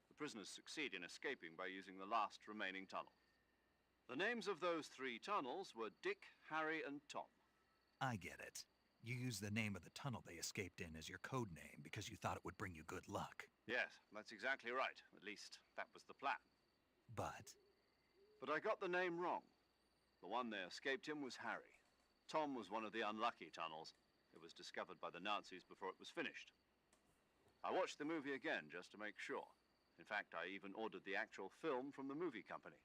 The prisoners succeed in escaping by using the last remaining tunnel. The names of those 3 tunnels were Dick, Harry, and Tom. I get it. You used the name of the tunnel they escaped in as your code name because you thought it would bring you good luck. Yes, that's exactly right. At least, that was the plan. But I got the name wrong. The one they escaped in was Harry. Tom was one of the unlucky tunnels. It was discovered by the Nazis before it was finished. I watched the movie again just to make sure. In fact, I even ordered the actual film from the movie company.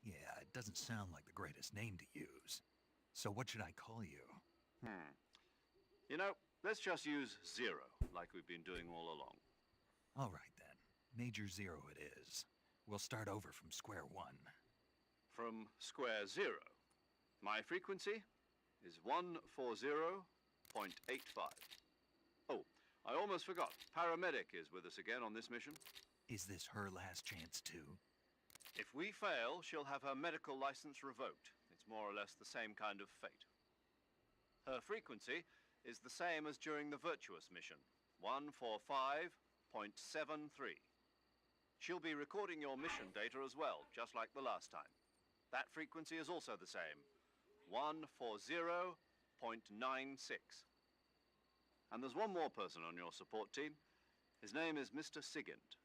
yeah, it doesn't sound like the greatest name to use. So what should I call you? You know, let's just use Zero, like we've been doing all along. All right then. Major Zero it is. We'll start over from square one. From square 0. My frequency is 140.85. Oh, I almost forgot. Paramedic is with us again on this mission. Is this her last chance too? If we fail, she'll have her medical license revoked. It's more or less the same kind of fate. Her frequency is the same as during the Virtuous mission, 145.73. She'll be recording your mission data as well, just like the last time. That frequency is also the same, 140.96. And there's one more person on your support team. His name is Mr. Sigint.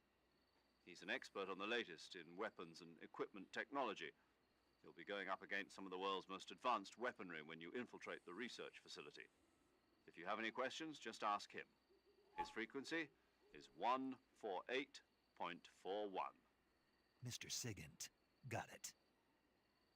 He's an expert on the latest in weapons and equipment technology. You'll be going up against some of the world's most advanced weaponry when you infiltrate the research facility. If you have any questions, just ask him. His frequency is 148.41. Mr. Sigint. Got it.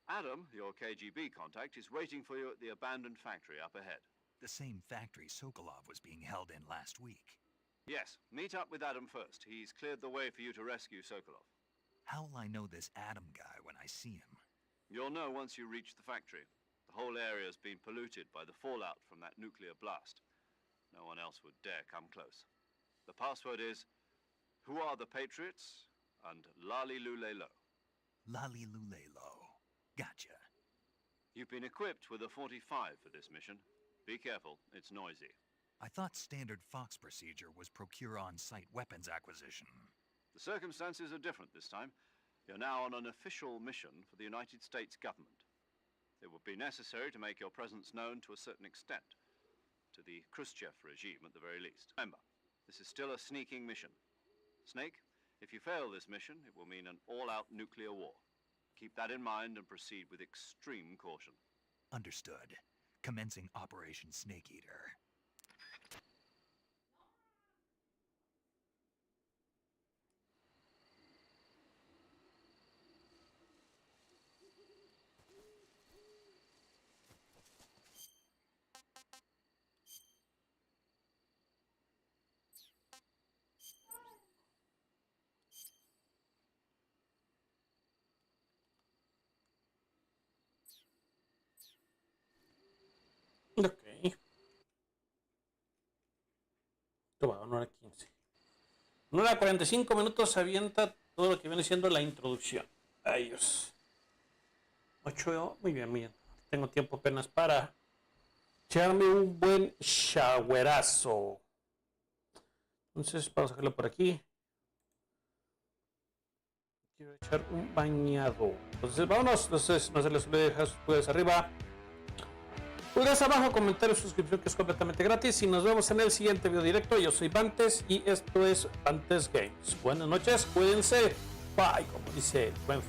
Adam, your KGB contact, is waiting for you at the abandoned factory up ahead. The same factory Sokolov was being held in last week. Yes, meet up with Adam first. He's cleared the way for you to rescue Sokolov. How will I know this Adam guy when I see him? You'll know once you reach the factory. The whole area's been polluted by the fallout from that nuclear blast. No one else would dare come close. The password is, "Who are the Patriots?" and Lali Lule Lo. Lali Lule Lo. Gotcha. You've been equipped with a 45 for this mission. Be careful, it's noisy. I thought standard Fox procedure was procure on-site weapons acquisition. The circumstances are different this time. You're now on an official mission for the United States government. It would be necessary to make your presence known to a certain extent, to the Khrushchev regime at the very least. Remember, this is still a sneaking mission. Snake, if you fail this mission, it will mean an all-out nuclear war. Keep that in mind and proceed with extreme caution. Understood. Commencing Operation Snake Eater. Ok. Esto va a 1:15. 1:45 se avienta todo lo que viene siendo la introducción. Ay, Dios. 8, muy bien, muy bien. Tengo tiempo apenas para echarme un buen showerazo. Entonces, vamos a dejarlo por aquí. Quiero echar un bañado. Entonces, vámonos. Entonces, no se les olvide dejar sus pulgares arriba. Pulgares abajo, comentarios, suscripción, que es completamente gratis. Y nos vemos en el siguiente video directo. Yo soy Vantes y esto es Vantes Games. Buenas noches, cuídense. Bye, como dice el buen